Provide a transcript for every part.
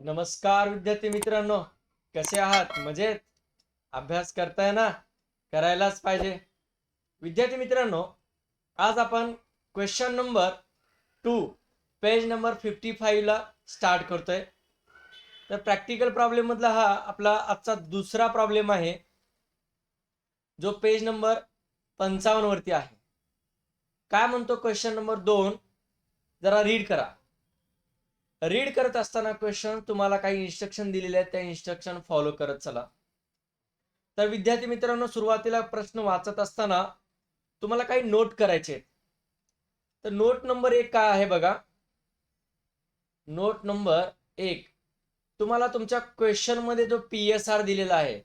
नमस्कार विद्यार्थी मित्रांनो, कसे आहात? मजेत? अभ्यास करताय ना? करायलाच पाहिजे. विद्यार्थी मित्रांनो, आज आपण क्वेश्चन नंबर 2 पेज नंबर 55 ला स्टार्ट करतोय. तर प्रॅक्टिकल प्रॉब्लेम मधला हा आपला आजचा दुसरा प्रॉब्लेम आहे, जो पेज नंबर 55 वरती आहे. काय म्हणतो क्वेश्चन नंबर 2? जरा रीड करा. रीड करत असताना क्वेश्चन तुम्हाला काही इन्स्ट्रक्शन दिलेले आहेत, त्या इन्स्ट्रक्शन फॉलो करत चला. तर विद्यार्थी मित्रांनो, सुरुवातीला प्रश्न वाचत असताना तुम्हाला काही नोट करायचे आहेत. तर नोट नंबर 1 काय आहे बघा. नोट नंबर 1, तुम्हाला तुमच्या क्वेश्चन मध्ये जो PSR दिलेला आहे,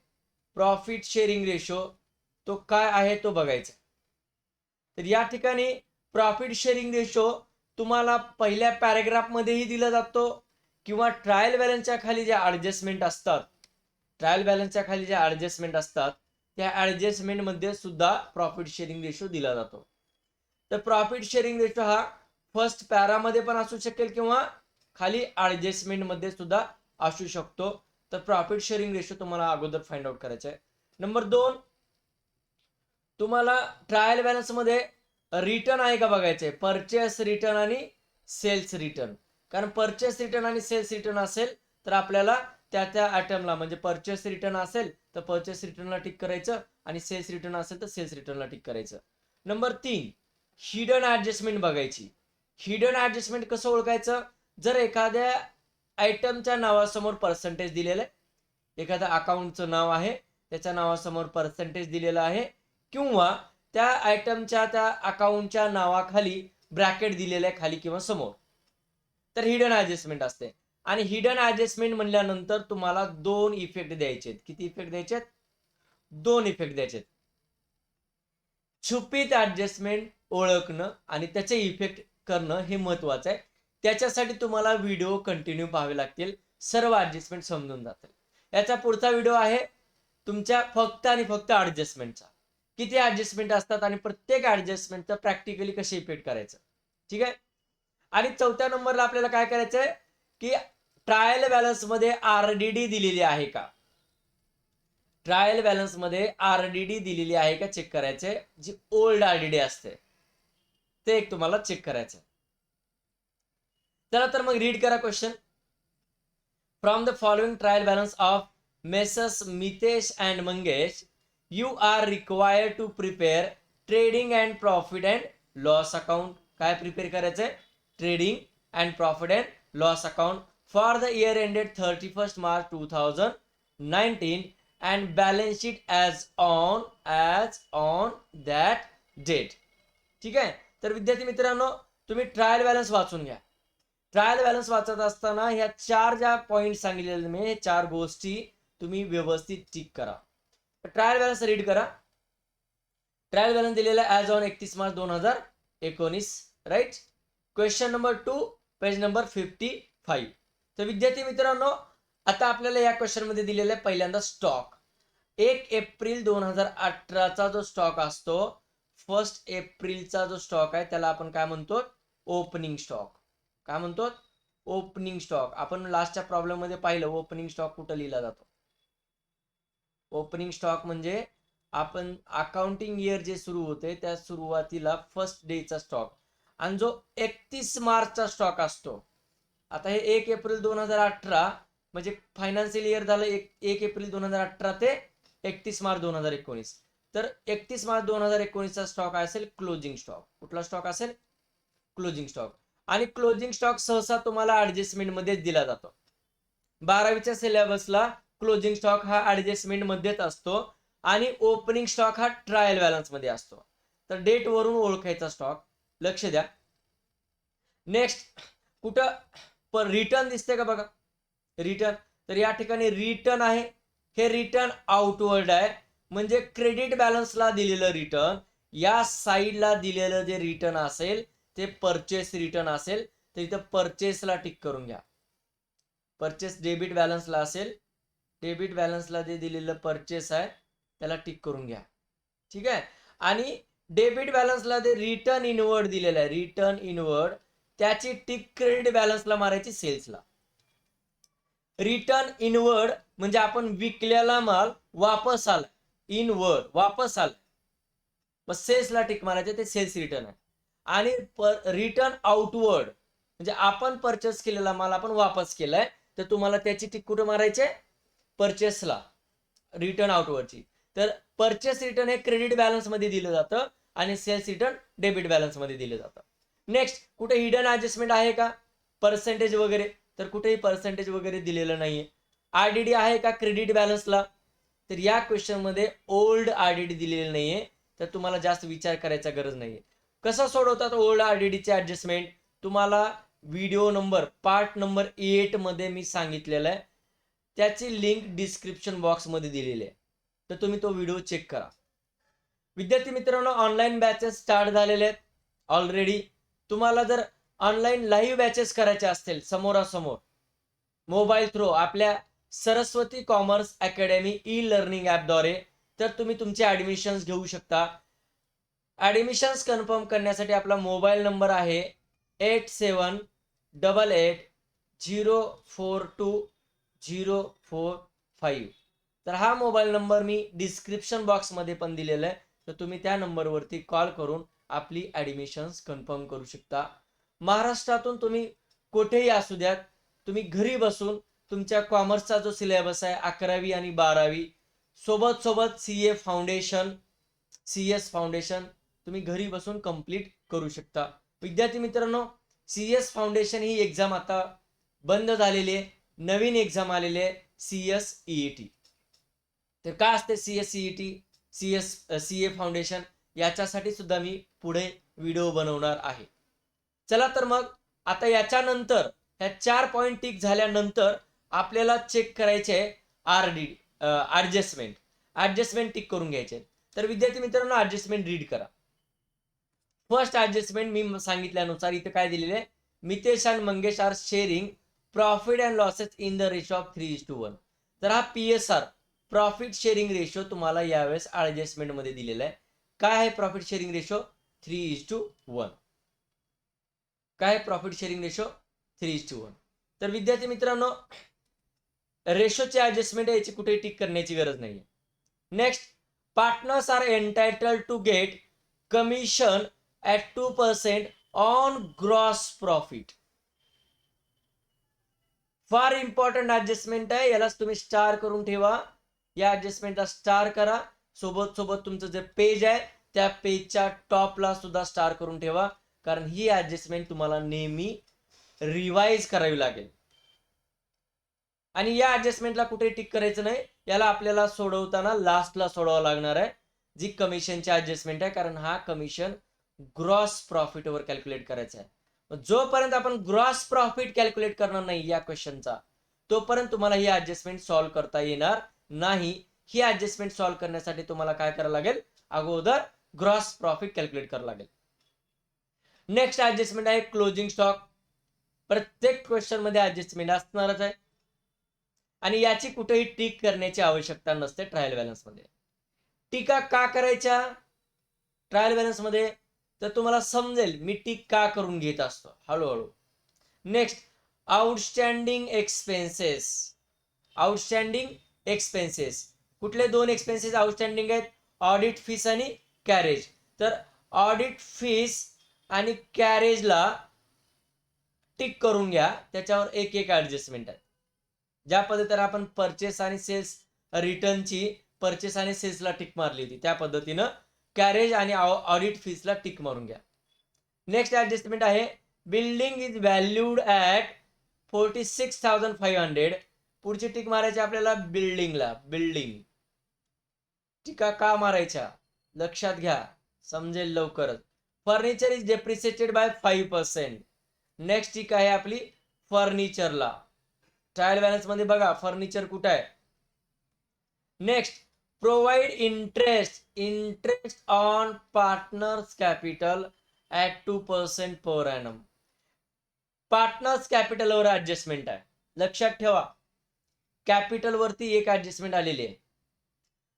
प्रॉफिट शेअरिंग रेशो, तो काय आहे तो बघायचा. तर या ठिकाणी प्रॉफिट शेअरिंग रेशो तुम्हाला पहिल्या पॅरेग्राफ मध्येही दिला जातो किंवा ट्रायल बॅलन्सच्या खाली ज्या ऍडजस्टमेंट असतात, त्या ऍडजस्टमेंट मध्ये सुद्धा प्रॉफिट शेअरिंग रेशो दिला जातो. तर प्रॉफिट शेअरिंग रेशो हा फर्स्ट पॅरा मध्ये पण असू शकेल किंवा खाली ऍडजस्टमेंट मध्ये सुद्धा असू शकतो. तर प्रॉफिट शेअरिंग रेशो तुम्हाला अगोदर फाइंड आउट करायचा आहे. नंबर 2, तुम्हाला ट्रायल बॅलन्स मध्ये रिटर्न आहे का बघायचंय. परचेस रिटर्न आणि सेल्स रिटर्न. कारण परचेस रिटर्न आणि सेल्स रिटर्न असेल तर आपल्याला त्या आयटमला, म्हणजे परचेस रिटर्न असेल तर परचेस रिटर्नला टिक करायचं आणि सेल्स रिटर्न असेल तर सेल्स रिटर्नला टिक करायचं. नंबर 3, हिडन ऍडजस्टमेंट बघायची. हिडन ऍडजस्टमेंट कसं ओळखायचं? जर एखाद्या आयटमच्या नावासमोर पर्सेंटेज दिलेलं आहे, एखाद्या अकाउंटचं नाव आहे, त्याच्या नावासमोर पर्सेंटेज दिलेलं आहे, किंवा त्या आयटमच्या त्या अकाउंटच्या नावाखाली ब्रॅकेट दिलेलं आहे खाली किंवा समोर, तर हिडन ऍडजस्टमेंट असते. आणि हिडन ऍडजस्टमेंट म्हणल्यानंतर तुम्हाला 2 इफेक्ट द्यायचे आहेत. किती इफेक्ट द्यायचे आहेत? 2 इफेक्ट द्यायचे आहेत. छुपीत ऍडजस्टमेंट ओळखणं आणि त्याचे इफेक्ट करणं हे महत्वाचं आहे. त्याच्यासाठी तुम्हाला व्हिडिओ कंटिन्यू पाहावे लागतील, सर्व ऍडजस्टमेंट समजून जातील. याचा पुढचा व्हिडिओ आहे तुमच्या फक्त आणि फक्त ऍडजस्टमेंटचा. किती ऍडजस्टमेंट असतात आणि प्रत्येक ऍडजस्टमेंटचा प्रॅक्टिकली कसे इफेक्ट करायचं. ठीक आहे. आणि 4थ्या नंबरला आपल्याला काय करायचंय की ट्रायल बॅलन्स मध्ये RDD दिलेली आहे का, ट्रायल बॅलन्स मध्ये RDD दिलेली आहे का चेक करायचे. जी ओल्ड RDD असते ते एक तुम्हाला चेक करायचं. चला तर मग रीड करा question. From the following trial balance of messrs Mitesh and Mangesh you are required to prepare trading and profit and loss account. काय प्रिपेअर करायचंय? Trading and profit and loss account for the year ended 31st March 2019 and balance sheet as on that date. ठीक आहे. तर विद्यार्थी मित्रांनो, तुम्ही trial balance वाचून घ्या. ट्रायल बॅलन्स वाचत असताना ह्या 4 ज्या पॉइंट सांगितलेले मी, हे 4 गोष्टी तुम्ही व्यवस्थित टिक करा. ट्रायल बॅलन्स रीड करा. ट्रायल बॅलन्स दिलेला as on 31 March 2019, right. Question number 2 page number 55. तर विद्यार्थी मित्रांनो, आता आपल्याला या क्वेश्चन मध्ये दिलेला आहे पहिल्यांदा स्टॉक. 1 एप्रिल 2018चा जो स्टॉक असतो, 1 एप्रिलचा जो स्टॉक आहे त्याला आपण काय म्हणतो? Opening stock. काय म्हणतो? Opening stock. आपण लास्टच्या प्रॉब्लेम मध्ये पाहिलं ओपनिंग स्टॉक कुठं लिहिला जातो. ओपनिंग स्टॉक म्हणजे आपण अकाउंटिंग इयर जे सुरू होते त्या सुरुवातीला फर्स्ट डेचा स्टॉक, आणि जो 31 मार्चचा स्टॉक असतो. आता हे 1 एप्रिल 2018 म्हणजे फायनान्शियल इयर झालं 1 एप्रिल 2018 ते 31 मार्च 2019. तर 31 मार्च 2019चा स्टॉक असेल क्लोजिंग स्टॉक. कुठला स्टॉक असेल? Closing stock. आणि क्लोजिंग स्टॉक सहसा तुम्हाला ऍडजस्टमेंट मध्ये दिला जातो. 12वीच्या सिलेबसला क्लोजिंग स्टॉक हा ऍडजस्टमेंट मध्येच असतो आणि ओपनिंग स्टॉक हा ट्रायल बॅलन्स मध्ये असतो. तर डेट वरून ओळखायचा स्टॉक. लक्ष द्या. नेक्स्ट, कुठं रिटर्न दिसते का बघा. रिटर्न, तर या ठिकाणी रिटर्न आहे. हे रिटर्न आउटवर्ड आहे, म्हणजे क्रेडिट बॅलन्सला दिलेलं रिटर्न, या साईडला दिलेलं जे रिटर्न असेल ते परचेस रिटर्न असेल, तर इथं परचेसला टिक करून घ्या. परचेस डेबिट बॅलन्सला असेल, डेबिट बॅलन्सला जे दिलेलं परचेस आहे त्याला टिक करून घ्या. ठीक आहे. आणि डेबिट बॅलन्सला जे रिटर्न इनवर्ड दिलेलं आहे, रिटर्न इनवर्ड, त्याची टिक क्रेडिट बॅलन्सला मारायची, सेल्सला. रिटर्न इनवर्ड म्हणजे आपण विकलेला माल वापस आला, इनवर्ड वापस आला, मग सेल्सला टिक मारायचे, ते सेल्स रिटर्न आहे. आणि रिटर्न आउटवर्ड म्हणजे आपण परचेस केलेला माल आपण वापस केलाय, तर तुम्हाला त्याची टिक कुठं मारायचे, परचेसला, रिटर्न आउटवर्डची. तर परचेस रिटर्न हे क्रेडिट बॅलन्स मध्ये दिलं जातं आणि सेल्स रिटर्न डेबिट बॅलन्स मध्ये दिलं जातं. नेक्स्ट, कुठे हिडन ऍडजस्टमेंट आहे का, पर्सेंटेज वगैरे, तर कुठेही पर्सेंटेज वगैरे दिलेलं नाहीये. आरडीडी आहे का क्रेडिट बॅलन्सला, तर या क्वेश्चन मध्ये ओल्ड आरडीडी दिलेलं नाहीये, तर तुम्हाला जास्त विचार करायचा गरज नाहीये. कसं सोडवतात ओल्ड आरडीडीचे ऍडजस्टमेंट, तुम्हाला व्हिडिओ नंबर पार्ट नंबर 8 मध्ये मी सांगितलेलं आहे, त्याची लिंक डिस्क्रिप्शन बॉक्स मध्ये दिलेली आहे, तर तुम्ही तो व्हिडिओ चेक करा. विद्यार्थी मित्रांनो, ऑनलाईन बॅचेस स्टार्ट झालेले आहेत ऑलरेडी. तुम्हाला जर ऑनलाईन लाईव्ह बॅचेस करायचे असतील समोरासमोर मोबाईल थ्रू आपल्या Saraswati commerce academy e learning ॲपद्वारे, तर तुम्ही तुमचे ॲडमिशन्स घेऊ शकता. ॲडमिशन्स कन्फर्म करण्यासाठी आपला मोबाईल नंबर आहे 8788042045. तर हा मोबाईल नंबर मी डिस्क्रिप्शन बॉक्समध्ये पण दिलेला आहे, तर तुम्ही त्या नंबरवरती कॉल करून आपली ॲडमिशन्स कन्फर्म करू शकता. महाराष्ट्रातून तुम्ही कुठेही असू द्यात, तुम्ही घरी बसून तुमच्या कॉमर्सचा जो सिलेबस आहे 11वी आणि 12वी सोबत C A foundation, C S foundation तुम्ही घरी बसून कंप्लीट करू शकता. विद्यार्थी मित्रांनो, सी एस फाउंडेशन ही एक्झाम आता बंद झालेली आहे, नवीन एक्झाम आलेली आहे सी एस ईईटी. तर काय असते C S EET, C A foundation, याच्यासाठी सुद्धा मी पुढे व्हिडिओ बनवणार आहे. चला तर मग आता याच्यानंतर ह्या 4 पॉईंट टिक झाल्यानंतर आपल्याला चेक करायचे आरडी ऍडजस्टमेंट टिक करून घ्यायचे. तर विद्यार्थी मित्रांनो, ऍडजस्टमेंट रीड करा. फर्स्ट ऍडजस्टमेंट मी सांगितल्यानुसार इथे काय दिलेले आहे, मितेश आणि Mangesh are sharing profit and losses in the ratio of 3:1. तर हा PSR प्रॉफिट शेअरिंग रेशो तुम्हाला यावेळेस ऍडजस्टमेंट मध्ये दिलेला आहे. काय आहे प्रॉफिट शेअरिंग रेशो, 3:1. काय प्रॉफिट शेअरिंग रेशो, 3:1. तर विद्यार्थी मित्रांनो, रेशोचे ऍडजस्टमेंट याची कुठेही टिक करण्याची गरज नाही. Next, partners are entitled to get commission at 2% on gross profit. फार इम्पॉर्टंट ऍडजस्टमेंट आहे, यालाच तुम्ही स्टार करून ठेवा. या ऍडजस्टमेंटला स्टार करा. सोबत तुमचं जे पेज आहे त्या पेजच्या टॉपला सुद्धा स्टार करून ठेवा, कारण ही ऍडजस्टमेंट तुम्हाला नेहमी रिवाइज करावी लागेल. आणि या ऍडजस्टमेंटला कुठे टिक करायचं नाही, याला आपल्याला सोडवताना लास्टला सोडवावं लागणार आहे, जी कमिशनची ऍडजस्टमेंट आहे, कारण हा कमिशन ग्रॉस प्रॉफिटवर कॅल्क्युलेट करायचा आहे. जोपर्यंत आपण ग्रॉस प्रॉफिट कॅल्क्युलेट करणार नाही या क्वेश्चनचा, तोपर्यंत तुम्हाला ही ऍडजस्टमेंट सॉल्व्ह करता येणार नाही. ही ऍडजस्टमेंट सॉल्व्ह करण्यासाठी तुम्हाला काय करावं लागेल, अगोदर ग्रॉस प्रॉफिट कॅल्क्युलेट करावं लागेल. नेक्स्ट ऍडजस्टमेंट आहे क्लोजिंग स्टॉक. प्रत्येक क्वेश्चन मध्ये ऍडजस्टमेंट असणारच आहे आणि याची कुठेही टिक करण्याची आवश्यकता नसते ट्रायल बॅलन्स मध्ये. टीका का करायच्या ट्रायल बॅलन्स मध्ये, तर तुम्हाला समजेल मी टिक का करून घेत असतो हळूहळू. Next, outstanding expenses. Outstanding expenses, कुठले 2 एक्सपेन्सेस आउटस्टँडिंग आहेत, ऑडिट फीस आणि कॅरेज. तर ऑडिट फीस आणि कॅरेजला टिक करून घ्या, त्याच्यावर एक ऍडजस्टमेंट आहे. ज्या पद्धतीने आपण परचेस आणि सेल्स रिटर्नची परचेस आणि सेल्सला टिक मारली होती, त्या पद्धतीनं कॅरेज आणि ऑडिट फीसला टिक मारून घ्या. नेक्स्ट ऍडजस्टमेंट आहे बिल्डिंग इज व्हॅल्यूड ॲट 46,500. पुढची टिक मारायची आपल्याला बिल्डिंगला. बिल्डिंग टिका का मारायच्या लक्षात घ्या, समजेल लवकरच. Furniture is depreciated by 5%. Next tick आहे आपली फर्निचरला. ट्रायल बॅलन्स मध्ये बघा फर्निचर कुठं आहे. Next, provide interest on partners capital at 2% per annum. Partners कॅपिटलवर ऍडजस्टमेंट आहे, लक्षात ठेवा. कॅपिटल वरती एक ऍडजस्टमेंट आलेली आहे.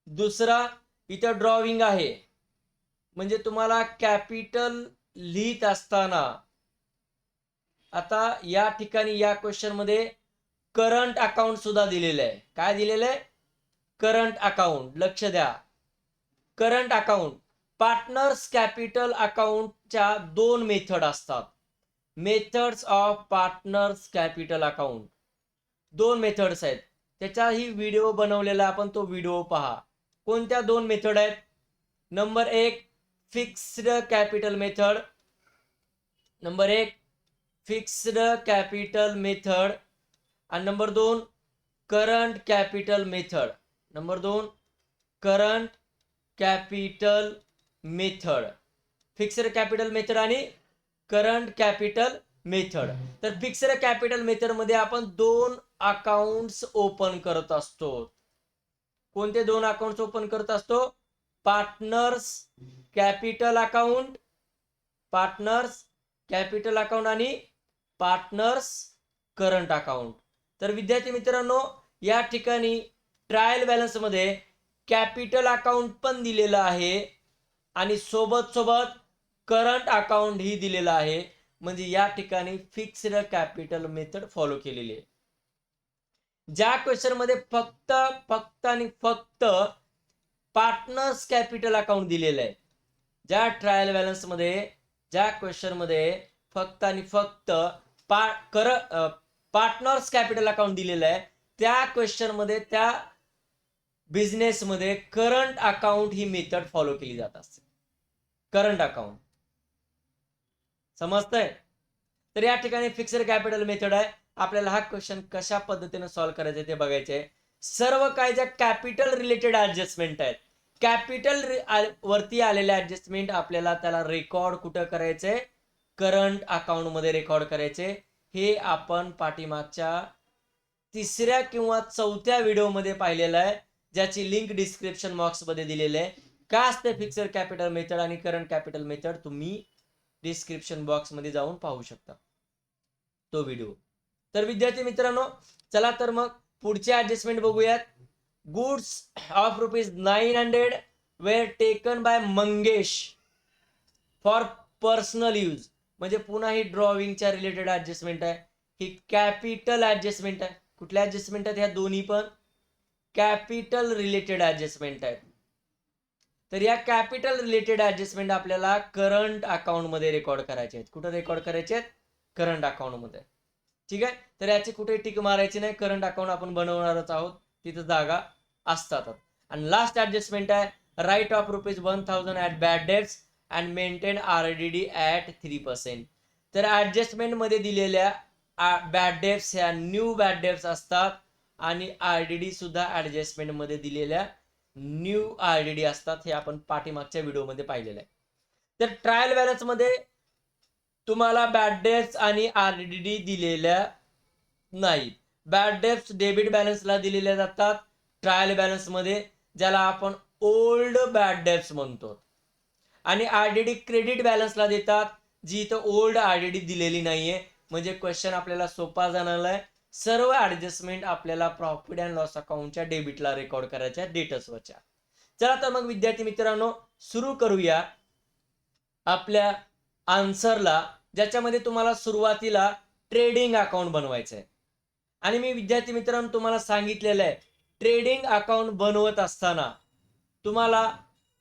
दुसरा इथं ड्रॉविंग आहे, म्हणजे तुम्हाला कॅपिटल लिहित असताना आता या ठिकाणी या क्वेश्चन मध्ये करंट अकाउंट सुद्धा दिलेलं आहे. काय दिलेलं आहे? Current account. लक्ष द्या, करंट अकाउंट. पार्टनर्स कॅपिटल अकाउंटच्या दोन मेथड असतात. Methods of partners capital account, दोन मेथड्स आहेत. त्याचाही व्हिडिओ बनवलेला, आपण तो व्हिडिओ पहा. कोणत्या दोन मेथड आहेत? नंबर एक फिक्स्ड कॅपिटल मेथड. नंबर एक फिक्स्ड कॅपिटल मेथड आणि नंबर दोन करंट कॅपिटल मेथड. नंबर दोन current capital method. Fixed capital method आणि करंट कॅपिटल मेथड. तर फिक्स्ड कॅपिटल मेथड मध्ये आपण दोन अकाउंट्स ओपन करत असतो. कोणते दोन अकाउंट्स ओपन करत असतो? Partners capital account, partners capital account आणि पार्टनर्स करंट अकाउंट. तर विद्यार्थी मित्रांनो, या ठिकाणी ट्रायल बॅलन्स मध्ये कॅपिटल अकाउंट पण दिलेलं आहे आणि सोबत सोबत करंट अकाउंट ही दिलेलं आहे. म्हणजे या ठिकाणी फिक्स्ड कॅपिटल मेथड फॉलो केलेली आहे. ज्या क्वेश्चन मध्ये फक्त आणि फक्त पार्टनर्स कॅपिटल अकाउंट दिलेलं आहे, ज्या ट्रायल बॅलन्स मध्ये ज्या क्वेश्चन मध्ये फक्त आणि फक्त पार्टनर्स कॅपिटल अकाउंट दिलेलं आहे, त्या क्वेश्चन मध्ये त्या बिझनेस मध्ये करंट अकाउंट ही मेथड फॉलो केली जात असते. करंट अकाउंट समजतंय? तर या ठिकाणी फिक्स्ड कॅपिटल मेथड आहे. आपल्याला हा क्वेश्चन कशा पद्धतीने सॉल्व्ह करायचे ते बघायचे. सर्व काय ज्या कॅपिटल रिलेटेड ऍडजस्टमेंट आहेत, कॅपिटल वरती आलेले ऍडजस्टमेंट आपल्याला त्याला रेकॉर्ड कुठं करायचंय? करंट अकाउंट मध्ये रेकॉर्ड करायचे. हे आपण पाठीमागच्या तिसऱ्या किंवा चौथ्या व्हिडिओ मध्ये पाहिलेलं आहे, ज्याची लिंक डिस्क्रिप्शन बॉक्स मध्ये दिलेली आहे. का असते फिक्स्ड कॅपिटल मेथड आणि करंट कॅपिटल मेथड, तुम्ही डिस्क्रिप्शन बॉक्स मध्ये जाऊन पाहू शकता तो व्हिडिओ. तर विद्यार्थी मित्रांनो, चला तर मग पुढचे ऍडजस्टमेंट बघूयात. Goods of ₹900 where taken by Mangesh for personal use. म्हणजे पुन्हा ही ड्रॉविंगच्या रिलेटेड ऍडजस्टमेंट आहे. ही कॅपिटल ऍडजस्टमेंट आहे. कुठल्या ऍडजस्टमेंट आहेत? ह्या दोन्ही पण कॅपिटल रिलेटेड ऍडजस्टमेंट आहेत. तर या कॅपिटल रिलेटेड ऍडजस्टमेंट आपल्याला करंट अकाउंट मध्ये रेकॉर्ड करायचे आहेत. कुठं रेकॉर्ड करायचे आहेत? करंट अकाउंट मध्ये. ठीक आहे. तर याची कुठे टिक मारायची नाही. करंट अकाउंट आपण बनवणारच आहोत, तिथं जागा असतात. आणि लास्ट ऍडजस्टमेंट आहे write off ₹1000 at bad debts and maintain RDD at 3%. तर ऍडजस्टमेंट मध्ये दिलेल्या बॅड डेट्स ह्या न्यू बॅड डेट्स असतात आणि RDD सुद्धा ऍडजस्टमेंट मध्ये दिलेल्या न्यू RDD असतात. हे आपण पाठीमागच्या व्हिडिओमध्ये पाहिलेलं आहे. तर ट्रायल बॅलन्स मध्ये तुम्हाला बॅड डेट्स आणि RDD दिलेल्या नाहीत. बॅड डेट्स डेबिट बॅलन्सला दिलेल्या जातात ट्रायल बॅलन्स मध्ये, ज्याला आपण ओल्ड बॅड डेट्स म्हणतो. आणि RDD क्रेडिट बॅलन्सला देतात, जी इथं ओल्ड RDD दिलेली नाहीये. म्हणजे क्वेश्चन आपल्याला सोपा जाणार आहे. सर्व ऍडजस्टमेंट आपल्याला प्रॉफिट अँड लॉस अकाउंटच्या डेबिटला रेकॉर्ड करायच्या डेटसवरच्या. चला तर मग विद्यार्थी मित्रांनो, सुरू करूया आपल्या आन्सरला, ज्याच्यामध्ये तुम्हाला सुरुवातीला ट्रेडिंग अकाउंट बनवायचं आहे. आणि मी विद्यार्थी मित्रांनो तुम्हाला सांगितलेलं आहे, ट्रेडिंग अकाउंट बनवत असताना तुम्हाला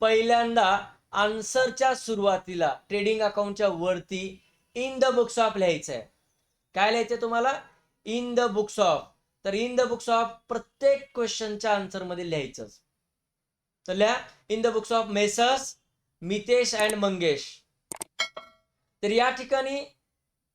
पहिल्यांदा आन्सरच्या सुरुवातीला ट्रेडिंग अकाउंटच्या वरती इन द बुक्स ऑफ लिहायचं आहे. काय लिहायचं तुम्हाला? In the books of. तर इन द बुक्स ऑफ प्रत्येक क्वेश्चनच्या आन्सर मध्ये लिहायचं. तर लिहा in the books of messrs Mitesh and Mangesh. तर या ठिकाणी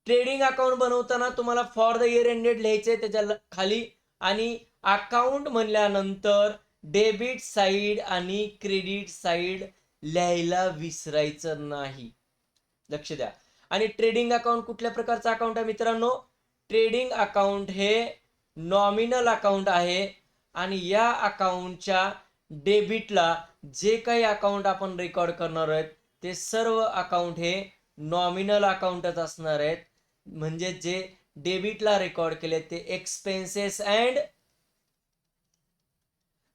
ट्रेडिंग अकाउंट बनवताना तुम्हाला फॉर द इयर एंडेड लिहायचंय त्याच्या खाली, आणि अकाउंट म्हणल्यानंतर डेबिट साइड आणि क्रेडिट साइड लिहायला विसरायचं नाही. लक्ष द्या. आणि ट्रेडिंग अकाउंट कुठल्या प्रकारचं अकाउंट आहे मित्रांनो? ट्रेडिंग अकाउंट हे नॉमिनल अकाउंट आहे आणि या अकाउंटच्या डेबिटला जे काही अकाउंट आपण रेकॉर्ड करणार आहोत ते सर्व अकाउंट हे नॉमिनल अकाउंटच असणार आहेत. म्हणजे जे डेबिटला रेकॉर्ड केले ते एक्सपेन्सेस अँड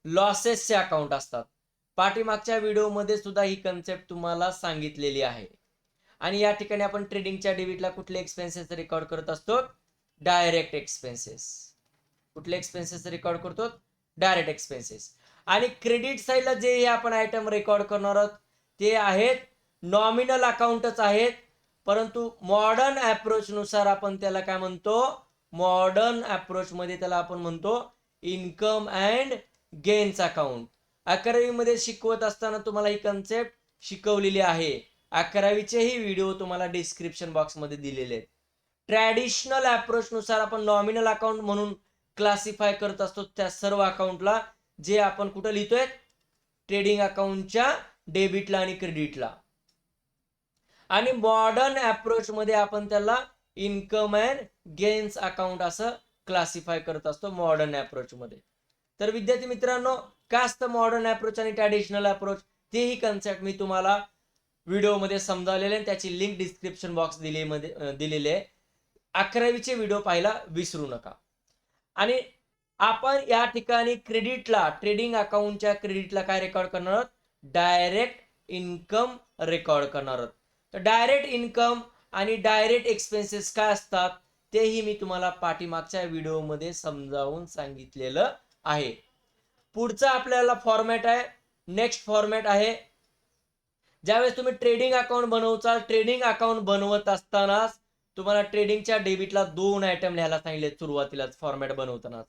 लॉसेसचे अकाउंट असतात. पाठीमागच्या व्हिडिओमध्ये सुद्धा ही कन्सेप्ट तुम्हाला सांगितलेली आहे. आणि या ठिकाणी आपण ट्रेडिंगच्या डेबिटला कुठले एक्सपेन्सेस रेकॉर्ड करत असतो? Direct expenses. कुठले एक्सपेन्सेस रेकॉर्ड करतो? Direct expenses. आणि क्रेडिट साईडला जे आपण आयटम रेकॉर्ड करणार आहोत ते आहेत नॉमिनल अकाउंटच आहेत, परंतु मॉडर्न अप्रोच नुसार आपण त्याला काय म्हणतो? मॉडर्न अप्रोच मध्ये त्याला आपण म्हणतो इन्कम अँड गेन्स अकाउंट. 11वी मध्ये शिकवत असताना तुम्हाला ही कन्सेप्ट शिकवलेली आहे. 11वीचेही व्हिडिओ तुम्हाला डिस्क्रिप्शन बॉक्समध्ये दिलेले आहेत. ट्रॅडिशनल अप्रोच नुसार आपण नॉमिनल अकाउंट म्हणून क्लासिफाय करत असतो त्या सर्व अकाउंटला जे आपण कुठं लिहितोय? ट्रेडिंग अकाउंटच्या डेबिटला आणि क्रेडिटला. आणि मॉडर्न अप्रोच मध्ये आपण त्याला इन्कम अँड गेन्स अकाउंट असं क्लासिफाय करत असतो मॉडर्न अप्रोच मध्ये. तर विद्यार्थी मित्रांनो, काय असतं मॉडर्न अप्रोच आणि ट्रॅडिशनल अप्रोच तेही कन्सेप्ट मी तुम्हाला व्हिडिओमध्ये समजावलेले आहे. त्याची लिंक डिस्क्रिप्शन बॉक्स दिलेली आहे. 11वीचे व्हिडिओ पाहायला विसरू नका. आणि आपण या ठिकाणी क्रेडिटला, ट्रेडिंग अकाउंटच्या क्रेडिटला काय रेकॉर्ड करणार आहोत? डायरेक्ट इन्कम रेकॉर्ड करणार आहोत. तर डायरेक्ट इन्कम आणि डायरेक्ट एक्सपेन्सेस काय असतात तेही मी तुम्हाला पाठीमागच्या व्हिडिओमध्ये समजावून सांगितलेलं आहे. पुढचा आपल्याला फॉर्मॅट आहे, नेक्स्ट फॉर्मॅट आहे. ज्यावेळेस तुम्ही ट्रेडिंग अकाउंट बनवचाल, ट्रेडिंग अकाउंट बनवत असताना तुम्हाला ट्रेडिंगच्या डेबिटला 2 आयटम लिहायला सांगितले सुरुवातीलाच फॉर्मॅट बनवताना.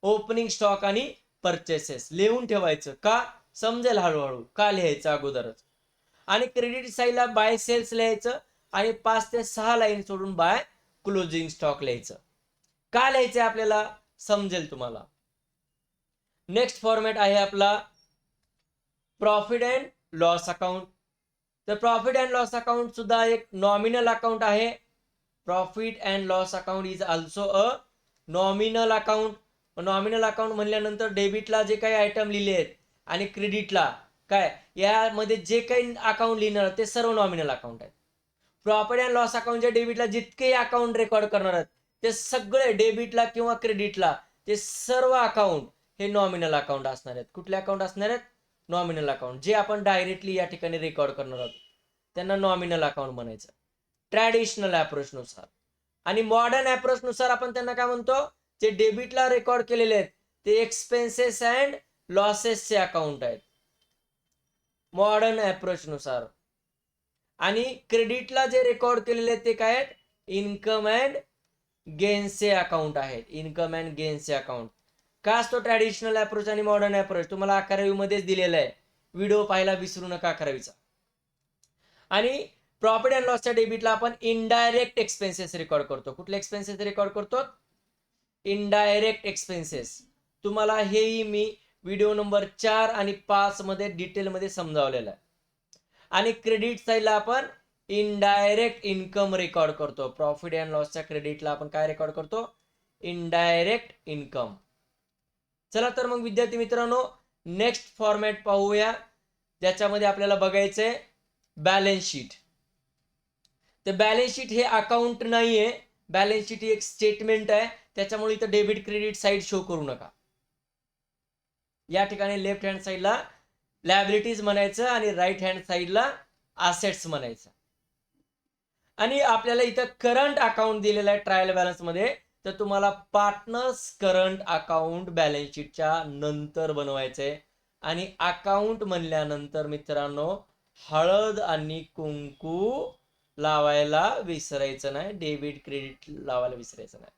ओपनिंग स्टॉक आणि परचेसेस लिहून ठेवायचं. का? समजेल हळूहळू का लिहायचं अगोदरच. आणि क्रेडिट साईडला बाय सेल्स लिहायचं आणि 5 ते 6 लाईन सोडून बाय क्लोजिंग स्टॉक लिहायचं. का लिहायचं आपल्याला समजेल तुम्हाला. नेक्स्ट फॉर्मॅट आहे आपला प्रॉफिट अँड लॉस अकाउंट. तर प्रॉफिट अँड लॉस अकाउंट सुद्धा एक नॉमिनल अकाउंट आहे. Profit and loss account is also a nominal account. Nominal account म्हणल्यानंतर डेबिटला जे काही आयटम लिहिले आहेत आणि क्रेडिटला काय यामध्ये जे काही अकाउंट लिहिणार ते सर्व नॉमिनल अकाउंट आहेत. प्रॉफिट अँड लॉस अकाउंटच्या डेबिटला जितके अकाउंट रेकॉर्ड करणार आहेत ते सगळे डेबिटला किंवा क्रेडिटला ते सर्व अकाउंट हे नॉमिनल अकाउंट असणार आहेत. कुठले अकाउंट असणार आहेत? Nominal account. जे आपण डायरेक्टली या ठिकाणी रेकॉर्ड करणार आहोत त्यांना नॉमिनल अकाउंट म्हणायचं ट्रॅडिशनल अप्रोच नुसार. आणि मॉडर्न अप्रोच नुसार आपण त्यांना काय म्हणतो? जे डेबिटला रेकॉर्ड केलेले आहेत ते एक्सपेन्सेस अँड लॉसेसचे अकाउंट आहेत मॉडर्न अप्रोच नुसार. आणि क्रेडिटला जे रेकॉर्ड केलेले आहेत ते काय आहेत? इन्कम अँड गेन्सचे अकाउंट आहेत. इन्कम अँड गेन्सचे अकाउंट. का असतो ट्रॅडिशनल अप्रोच आणि मॉडर्न अप्रोच? तुम्हाला 11वी मध्येच दिलेला आहे. व्हिडिओ पाहायला विसरू नका 11वीचा. आणि प्रॉफिट अँड लॉसच्या डेबिटला आपण इनडायरेक्ट एक्सपेन्सेस रेकॉर्ड करतो. कुठले एक्सपेन्सेस रेकॉर्ड करतो? Indirect expenses. तुम्हाला हेही मी व्हिडिओ नंबर 4 आणि 5 मध्ये डिटेलमध्ये समजावलेलं आहे. आणि क्रेडिट साईडला आपण इनडायरेक्ट इन्कम रेकॉर्ड करतो. प्रॉफिट अँड लॉसच्या क्रेडिटला आपण काय रेकॉर्ड करतो? Indirect income. चला तर मग विद्यार्थी मित्रांनो नेक्स्ट फॉर्मॅट पाहूया, ज्याच्यामध्ये आपल्याला बघायचंय बॅलन्स शीट. तर बॅलन्स शीट हे अकाउंट नाहीये, बॅलन्स शीट ही एक स्टेटमेंट आहे. त्याच्यामुळे इथं डेबिट क्रेडिट साईड शो करू नका. या ठिकाणी लेफ्ट हँड साईडला लायबिलिटीज म्हणायचं आणि राईट हँड साईडला असेट्स म्हणायचं. आणि आपल्याला इथं करंट अकाउंट दिलेलं आहे ट्रायल बॅलन्स मध्ये. तर तुम्हाला पार्टनर्स करंट अकाउंट बॅलन्स शीटच्या नंतर बनवायचंय. आणि अकाउंट म्हणल्यानंतर मित्रांनो हळद आणि कुंकू लावायला विसरायचं नाही, डेबिट क्रेडिट लावायला विसरायचं नाही.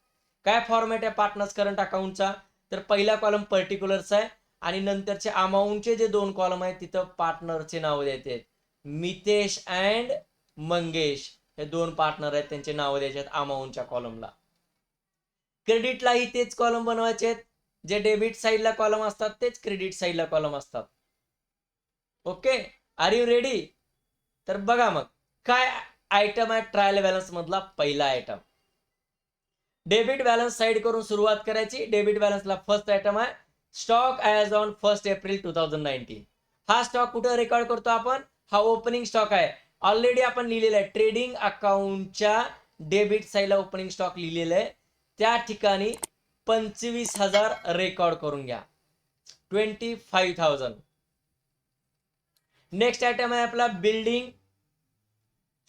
काय फॉर्मॅट आहे पार्टनर्स करंट अकाउंटचा? तर पहिला कॉलम पर्टिक्युलर्स आहे आणि नंतरचे अमाऊंटचे जे 2 कॉलम आहेत तिथं पार्टनरचे नाव द्यायचे आहेत. मितेश अँड मंगेश हे 2 पार्टनर आहेत, त्यांचे नाव द्यायचे आहेत अमाऊंटच्या कॉलमला. क्रेडिटलाही तेच कॉलम बनवायचे आहेत. जे डेबिट साईडला कॉलम असतात तेच क्रेडिट साईडला कॉलम असतात. Okay, are you ready? तर बघा मग काय आयटम आहे ट्रायल बॅलन्स मधला पहिला आयटम. डेबिट बॅलन्स साईड करून सुरुवात करायची. डेबिट बॅलन्सला फर्स्ट आयटम आहे स्टॉक ॲज ऑन 1 एप्रिल 2019. हा स्टॉक कुठे रेकॉर्ड करतो आपण? हा ओपनिंग स्टॉक आहे. ऑलरेडी आपण लिहिलेला आहे ट्रेडिंग अकाउंटच्या डेबिट साईडला ओपनिंग स्टॉक लिहिलेलं आहे. त्या ठिकाणी 25,000 रेकॉर्ड करून घ्या. 25,000. नेक्स्ट आयटम आहे आपला बिल्डिंग.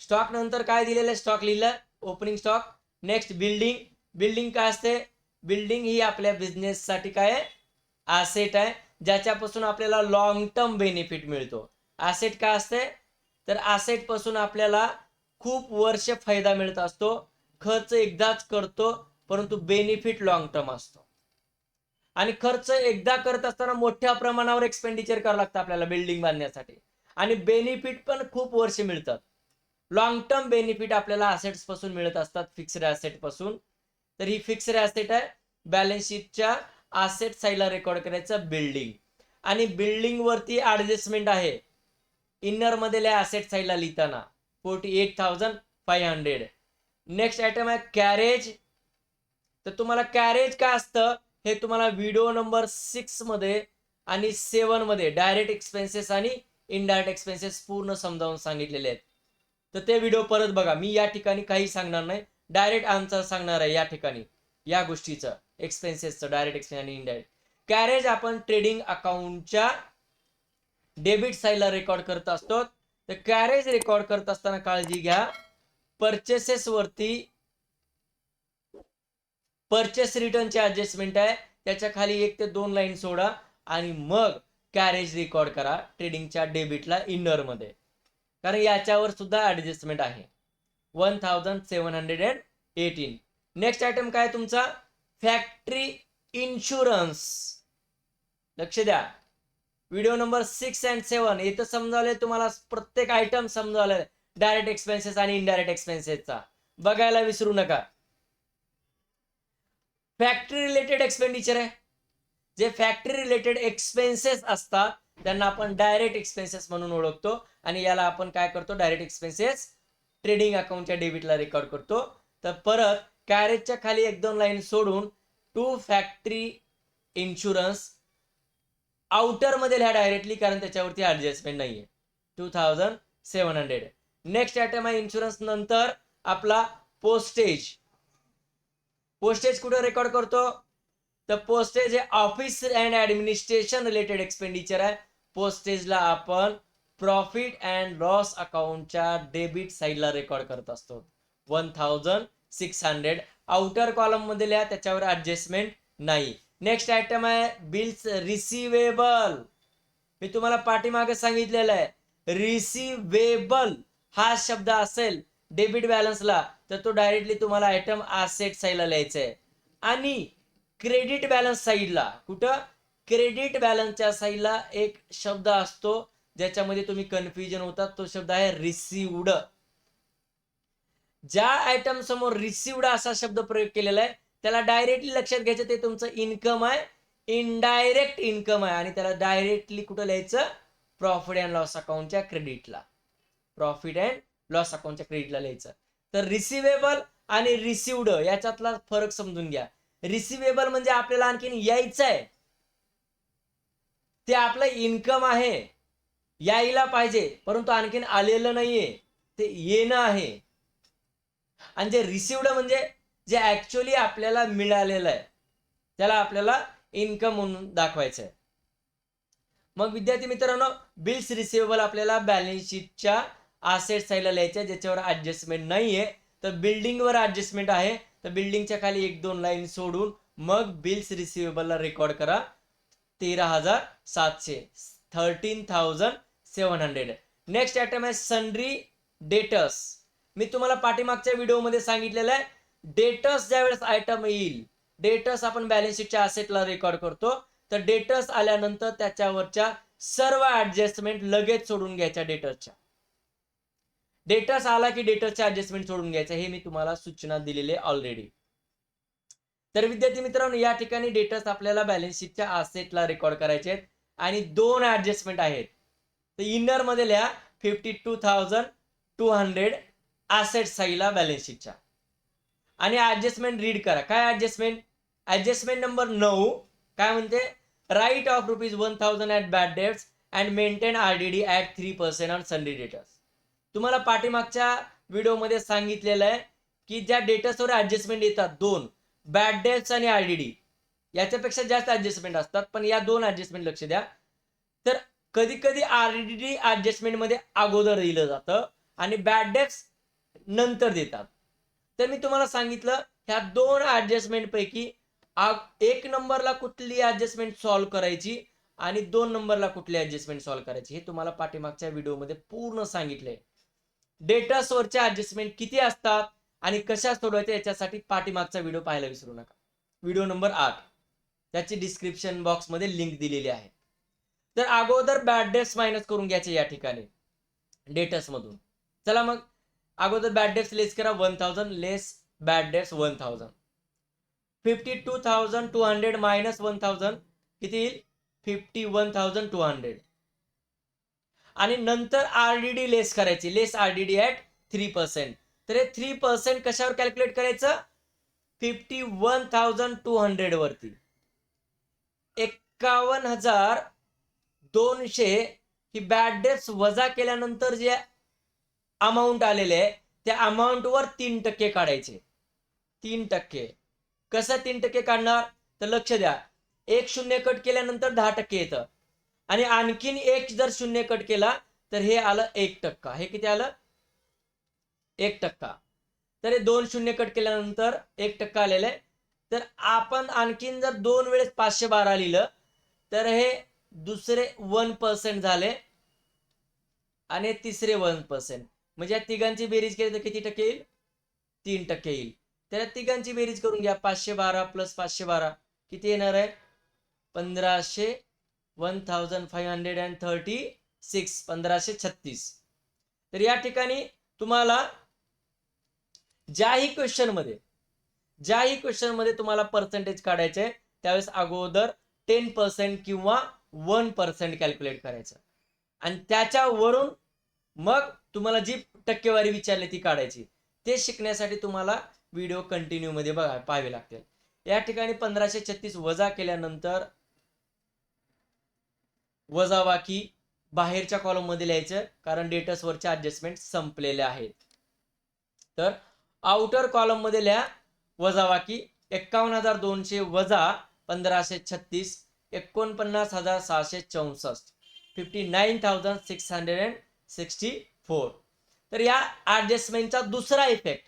स्टॉक नंतर काय दिलेलं आहे? स्टॉक लिहिलं opening stock. Next building. Building काय असते? बिल्डिंग ही आपल्या बिझनेससाठी काय आहे, ॲसेट आहे, ज्याच्यापासून आपल्याला लॉंग टर्म बेनिफिट मिळतो. ॲसेट काय असते, तर ॲसेट पासून आपल्याला खूप वर्ष फायदा मिळत असतो. खर्च एकदाच करतो, परंतु बेनिफिट लॉंग टर्म असतो. आणि खर्च एकदा करत असताना मोठ्या प्रमाणावर एक्सपेंडिचर करावं लागतं आपल्याला बिल्डिंग बांधण्यासाठी, आणि बेनिफिट पण खूप वर्ष मिळतात. लॉंग टर्म बेनिफिट आपल्याला असेट्स पासून मिळत असतात, फिक्स्ड ॲसेट पासून. तर ही फिक्स्ड ॲसेट आहे, बॅलन्स शीटच्या असेट साईडला रेकॉर्ड करायचं बिल्डिंग. आणि बिल्डिंग वरती ऍडजस्टमेंट आहे इनर मधल्या असेट साईडला लिहिताना 48,500. नेक्स्ट आयटम आहे कॅरेज. तर तुम्हाला कॅरेज काय असतं हे तुम्हाला व्हिडिओ नंबर 6 मध्ये आणि 7 मध्ये डायरेक्ट एक्सपेन्सेस आणि इनडायरेक्ट एक्सपेन्सेस पूर्ण समजावून सांगितलेले आहेत. तर ते व्हिडिओ परत बघा. मी या ठिकाणी काही सांगणार नाही, डायरेक्ट आन्सर सांगणार आहे या ठिकाणी या गोष्टीचं, एक्सपेन्सेसचं, डायरेक्ट एक्सपेन्स आणि इनडायरेक्ट. कॅरेज आपण ट्रेडिंग अकाउंटच्या डेबिट साईडला रेकॉर्ड करत असतो. तर कॅरेज रेकॉर्ड करत असताना काळजी घ्या, परचेसेस वरती परचेस रिटर्नचे ऍडजस्टमेंट आहे, त्याच्या खाली 1 ते 2 लाईन सोडा आणि मग कॅरेज रेकॉर्ड करा ट्रेडिंगच्या डेबिटला इनर मध्ये, कारण याच्यावर सुद्धा ऍडजस्टमेंट आहे. 1718. नेक्स्ट आयटम काय तुमचा, फॅक्टरी इन्शुरन्स. लक्ष द्या, व्हिडिओ नंबर 6 and 7 इथं समजावले तुम्हाला, प्रत्येक आयटम समजावले डायरेक्ट एक्सपेन्सेस आणि इनडायरेक्ट एक्सपेन्सेसचा, बघायला विसरू नका. फॅक्टरी रिलेटेड एक्सपेंडिचर आहे, जे फॅक्टरी रिलेटेड एक्सपेन्सेस असतात त्यांना आपण डायरेक्ट एक्सपेन्सेस म्हणून ओळखतो, आणि याला आपण काय करतो, डायरेक्ट एक्सपेन्सेस ट्रेडिंग अकाउंटच्या डेबिटला रेकॉर्ड करतो. तर परत कॅरेजच्या खाली 1-2 लाईन सोडून टू फॅक्टरी इन्शुरन्स आउटर मध्ये लिहा डायरेक्टली, कारण त्याच्यावरती ऍडजस्टमेंट नाहीये. 2700. नेक्स्ट आयटम आहे इन्शुरन्स नंतर आपला पोस्टेज. पोस्टेज कुठे रेकॉर्ड करतो, तर पोस्टेज हे office and administration related expenditure आहे. पोस्टेजला आपण प्रॉफिट अँड लॉस अकाउंटच्या डेबिट साईडला रेकॉर्ड करत असतो. 1600 आउटर कॉलम मध्ये लिहा, त्याच्यावर ऍडजस्टमेंट नाही. नेक्स्ट आयटम आहे बिल्स रिसिवेबल. मी तुम्हाला पाठीमागे सांगितलेलं आहे, रिसिवेबल हा शब्द असेल डेबिट बॅलन्सला तर तो डायरेक्टली तुम्हाला आयटम असेट साईडला लिहायचा आहे. आणि क्रेडिट बॅलन्स साईडला, कुठं, क्रेडिट बॅलन्सच्या साईडला एक शब्द असतो ज्याच्यामध्ये तुम्ही कन्फ्युजन होतात, तो शब्द आहे रिसिव्ड. ज्या आयटम समोर रिसिव्ड असा शब्द प्रयोग केलेला आहे त्याला डायरेक्टली लक्षात घ्यायचं, ते तुमचं इन्कम आहे, इनडायरेक्ट इन्कम आहे, आणि त्याला डायरेक्टली कुठं लिहायचं, प्रॉफिट अँड लॉस अकाउंटच्या क्रेडिटला, प्रॉफिट अँड लॉस अकाउंटच्या क्रेडिटला लिहायचं. तर रिसिवेबल आणि रिसिव्ड याच्यातला फरक समजून घ्या. रिसिवेबल म्हणजे आपल्याला आणखीन यायचं आहे, ते आपलं इन्कम आहे, यायला पाहिजे परंतु आणखीन आलेलं नाहीये, ते येणं आहे. आणि जे रिसिव्ड म्हणजे जे ऍक्च्युअली आपल्याला मिळालेलं आहे, त्याला आपल्याला इन्कम म्हणून दाखवायचं आहे. मग विद्यार्थी मित्रांनो, बिल्स रिसिवेबल आपल्याला बॅलन्स शीटच्या असेट साईडला लिहायचं, ज्याच्यावर ऍडजस्टमेंट नाहीये. तर बिल्डिंगवर ऍडजस्टमेंट आहे, तर बिल्डिंगच्या खाली 1-2 लाईन सोडून मग बिल्स रिसिवेबलला रेकॉर्ड करा 13,700, 13,700. नेक्स्ट आयटम आहे सन्ड्री डेटर्स. मी तुम्हाला पाठीमागच्या व्हिडिओमध्ये सांगितलेलं आहे, डेटर्स ज्यावेळेस आयटम येईल, डेटर्स आपण बॅलन्स शीटच्या असेटला रेकॉर्ड करतो, तर डेटर्स आल्यानंतर त्याच्यावरच्या सर्व ऍडजस्टमेंट लगेच सोडून घ्यायच्या. डेटर्स आला की डेटर्सच्या ऍडजस्टमेंट सोडून घ्यायचं, हे मी तुम्हाला सूचना दिलेली ऑलरेडी. तर विद्यार्थी मित्रांनो, या ठिकाणी डेटर्स आपल्याला बॅलन्स शीटच्या असेटला रेकॉर्ड करायचे आहेत, आणि 2 ऍडजस्टमेंट आहेत. तर इनर मध्ये लिहा 52,200 असेट साईडला बॅलन्स शीटच्या, आणि ऍडजस्टमेंट रीड करा. काय ऍडजस्टमेंट, ऍडजस्टमेंट नंबर 9 काय म्हणते, write off ₹1,000 at bad debts and maintain RDD at 3% on sundry debtors. तुम्हाला पाठीमागच्या व्हिडिओमध्ये सांगितलेलं आहे की ज्या डेटर्सवर ऍडजस्टमेंट येतात 2, बॅड डेट्स आणि RDD, याच्यापेक्षा जास्त ऍडजस्टमेंट असतात, पण या 2 ऍडजस्टमेंट लक्ष द्या. तर कधी कधी RDD ऍडजस्टमेंट मध्ये अगोदर दिलं जातं आणि बॅड डेट्स नंतर देतात. तर मी तुम्हाला सांगितलं ह्या 2 ऍडजस्टमेंट पैकी एक नंबरला कुठली ऍडजस्टमेंट सॉल्व्ह करायची आणि 2 नंबरला कुठली ऍडजस्टमेंट सॉल्व्ह करायची हे तुम्हाला पाठीमागच्या व्हिडिओमध्ये पूर्ण सांगितलंय. डेटासवरच्या ऍडजस्टमेंट किती असतात आणि कशा सोडवायच्या याच्यासाठी पाठीमागचा व्हिडिओ पाहायला विसरू नका. व्हिडिओ नंबर 8 त्याची डिस्क्रिप्शन बॉक्समध्ये लिंक दिलेली आहे. तर अगोदर बॅड डेट्स मायनस करून घ्यायचे या ठिकाणी डेटस मधून. चला मग अगोदर बॅड डेट्स लेस करा. 1000 लेस बॅड डेट्स 1000. 52,200 मायनस 1000 किती येईल? 51,200. आणि नंतर आरडीडी लेस करायची. लेस आरडीडी ऍट 3%. तर हे 3% कशावर कॅल्क्युलेट करायचं? 51,200 वरती. 51,200 ही बॅड डेट्स वजा केल्यानंतर जे अमाऊंट आलेले आहे त्या अमाऊंट वर 3% काढायचे. 3%. कसं 3% काढणार? तर लक्ष द्या. एक शून्य कट केल्यानंतर 10% येतं आणि आणखीन एक जर शून्य कट केला तर हे आलं 1%. हे किती आलं? 1%. तर हे 2 शून्य कट केल्यानंतर 1% आलेलं आहे. तर आपण आणखीन जर 2 वेळेस 512 लिहिलं तर हे दुसरे 1% झाले आणि तिसरे 1%. म्हणजे या तिघांची बेरीज केली तर किती टक्के येईल? 3% येईल. तर तिघांची बेरीज करून घ्या. 512 प्लस 512 किती येणार आहे? 1500 1536 1536. तर या ठिकाणी तुम्हाला ज्याही क्वेश्चन मध्ये तुम्हाला पर्सेंटेज काढायचे त्यावेळेस अगोदर 10% किंवा 1% कॅल्क्युलेट करायचं आणि त्याच्यावरून मग तुम्हाला जी टक्केवारी विचारली ती काढायची. ते शिकण्यासाठी तुम्हाला व्हिडिओ कंटिन्यू मध्ये पाहावे लागतील. या ठिकाणी 1536 वजा केल्यानंतर वजाबाकी बाहेरच्या कॉलम मध्ये लिहायचं कारण डेटस वरचे ऍडजस्टमेंट संपलेले आहेत. तर आउटर कॉलम मध्ये लिहा वजाबाकी 51,200 वजा 1536 49,664 59,664. तर या ऍडजस्टमेंटचा दुसरा इफेक्ट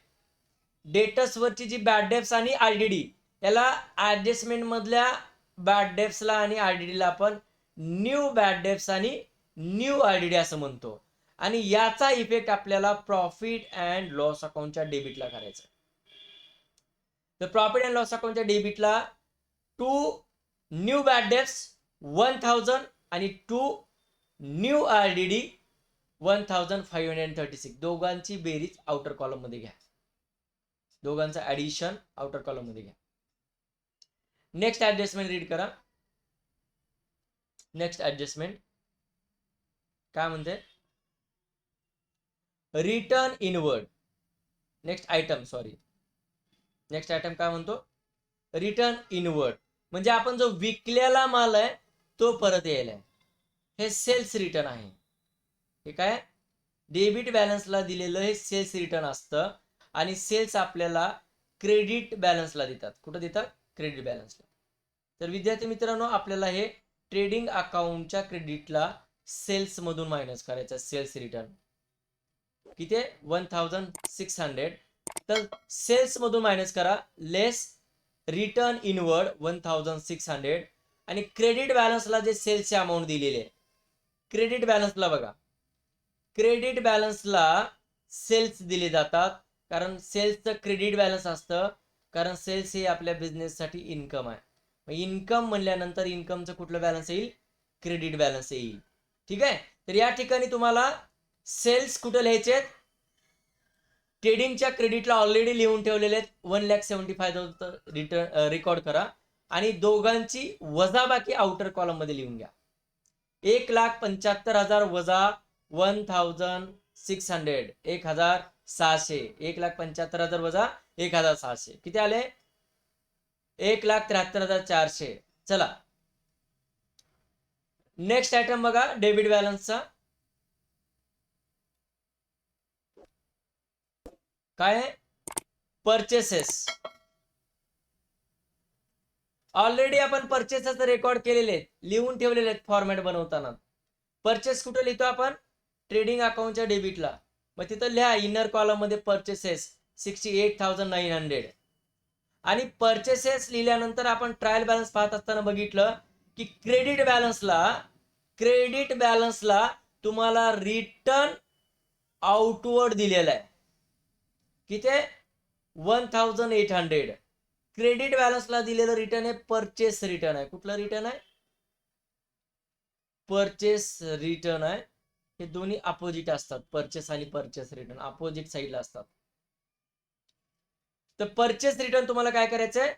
डेटस वरची जी बॅड डेट्स आणि आरडीडी याला ऍडजस्टमेंट मधल्या बॅड डेट्सला आणि आरडीडीला आपण न्यू बॅड डेट्स आणि न्यू आरडीडी असं म्हणतो. आणि याचा इफेक्ट आपल्याला प्रॉफिट अँड लॉस अकाउंटच्या डेबिटला करायचा. तर प्रॉफिट अँड लॉस अकाउंटच्या डेबिटला 2 न्यू बॅड डेट्स 1000 आणि 2 न्यू आरडीडी 1536. दोघांची बेरीज आउटर कॉलम मध्ये घ्या. दोघांचं ऍडिशन आउटर कॉलम मध्ये घ्या. नेक्स्ट ऍडजस्टमेंट रीड करा. नेक्स्ट ऍडजस्टमेंट काय म्हणते? Return inward. नेक्स्ट आयटम काय म्हणतो? Return inward. म्हणजे आपण जो विकलेला माल आहे तो परत यायला आहे. हे सेल्स रिटर्न आहे. हे काय? डेबिट बॅलन्सला दिलेलं हे सेल्स रिटर्न असतं आणि सेल्स आपल्याला क्रेडिट बॅलन्सला देतात. कुठं देतात? क्रेडिट बॅलन्सला. तर विद्यार्थी मित्रांनो आपल्याला हे ट्रेडिंग अकाउंटच्या क्रेडिटला सेल्स मधून मायनस करायचं. सेल्स रिटर्न किती आहे? 1600. तर सेल्स मधून मायनस करा. लेस रिटर्न इनवर्ड 1600 आणि क्रेडिट बॅलन्सला जे सेल्सचे अमाऊंट दिलेले आहे. क्रेडिट बॅलन्सला बघा. क्रेडिट बॅलन्सला सेल्स दिले जातात कारण सेल्सचं क्रेडिट बॅलन्स असतं कारण सेल्स हे आपल्या बिझनेससाठी इन्कम आहे. इन्कम म्हणल्यानंतर इन्कमचं कुठलं बॅलन्स येईल? क्रेडिट बॅलन्स येईल. ठीक आहे. तर या ठिकाणी तुम्हाला सेल्स कुठे लिहायचे? ट्रेडिंगच्या क्रेडिटला ऑलरेडी लिहून ठेवलेले आहेत. 1,75,000 रिटर्न रेकॉर्ड करा आणि दोघांची वजाबाकी आउटर कॉलम मध्ये लिहून घ्या. 1,75,000 वजा 1,600 1,600. 1,75,000 वजा 1,600 किती आले? 1,73,400. चला नेक्स्ट आयटम बघा डेबिट बॅलन्सचा. काय आहे? परचेसेस. ऑलरेडी आपण परचेसेस रेकॉर्ड केलेले आहेत, लिहून ठेवलेले आहेत फॉर्मॅट बनवताना. परचेस कुठे लिहितो आपण? ट्रेडिंग अकाउंटच्या डेबिटला. मग तिथं लिहा इनर कॉलम मध्ये परचेसेस 68,900 आणि परचेसेस लिहिल्यानंतर आपण ट्रायल बॅलन्स पाहत असताना बघितलं की क्रेडिट बॅलन्सला तुम्हाला रिटर्न आउटवर्ड दिलेला आहे किती 1800. क्रेडिट बॅलन्सला दिलेलं रिटर्न आहे परचेस रिटर्न आहे. कुठलं रिटर्न आहे? परचेस रिटर्न आहे. हे दोन्ही अपोजिट असतात. परचेस आणि परचेस रिटर्न अपोजिट साईडला असतात. तर परचेस रिटर्न तुम्हाला काय करायचंय?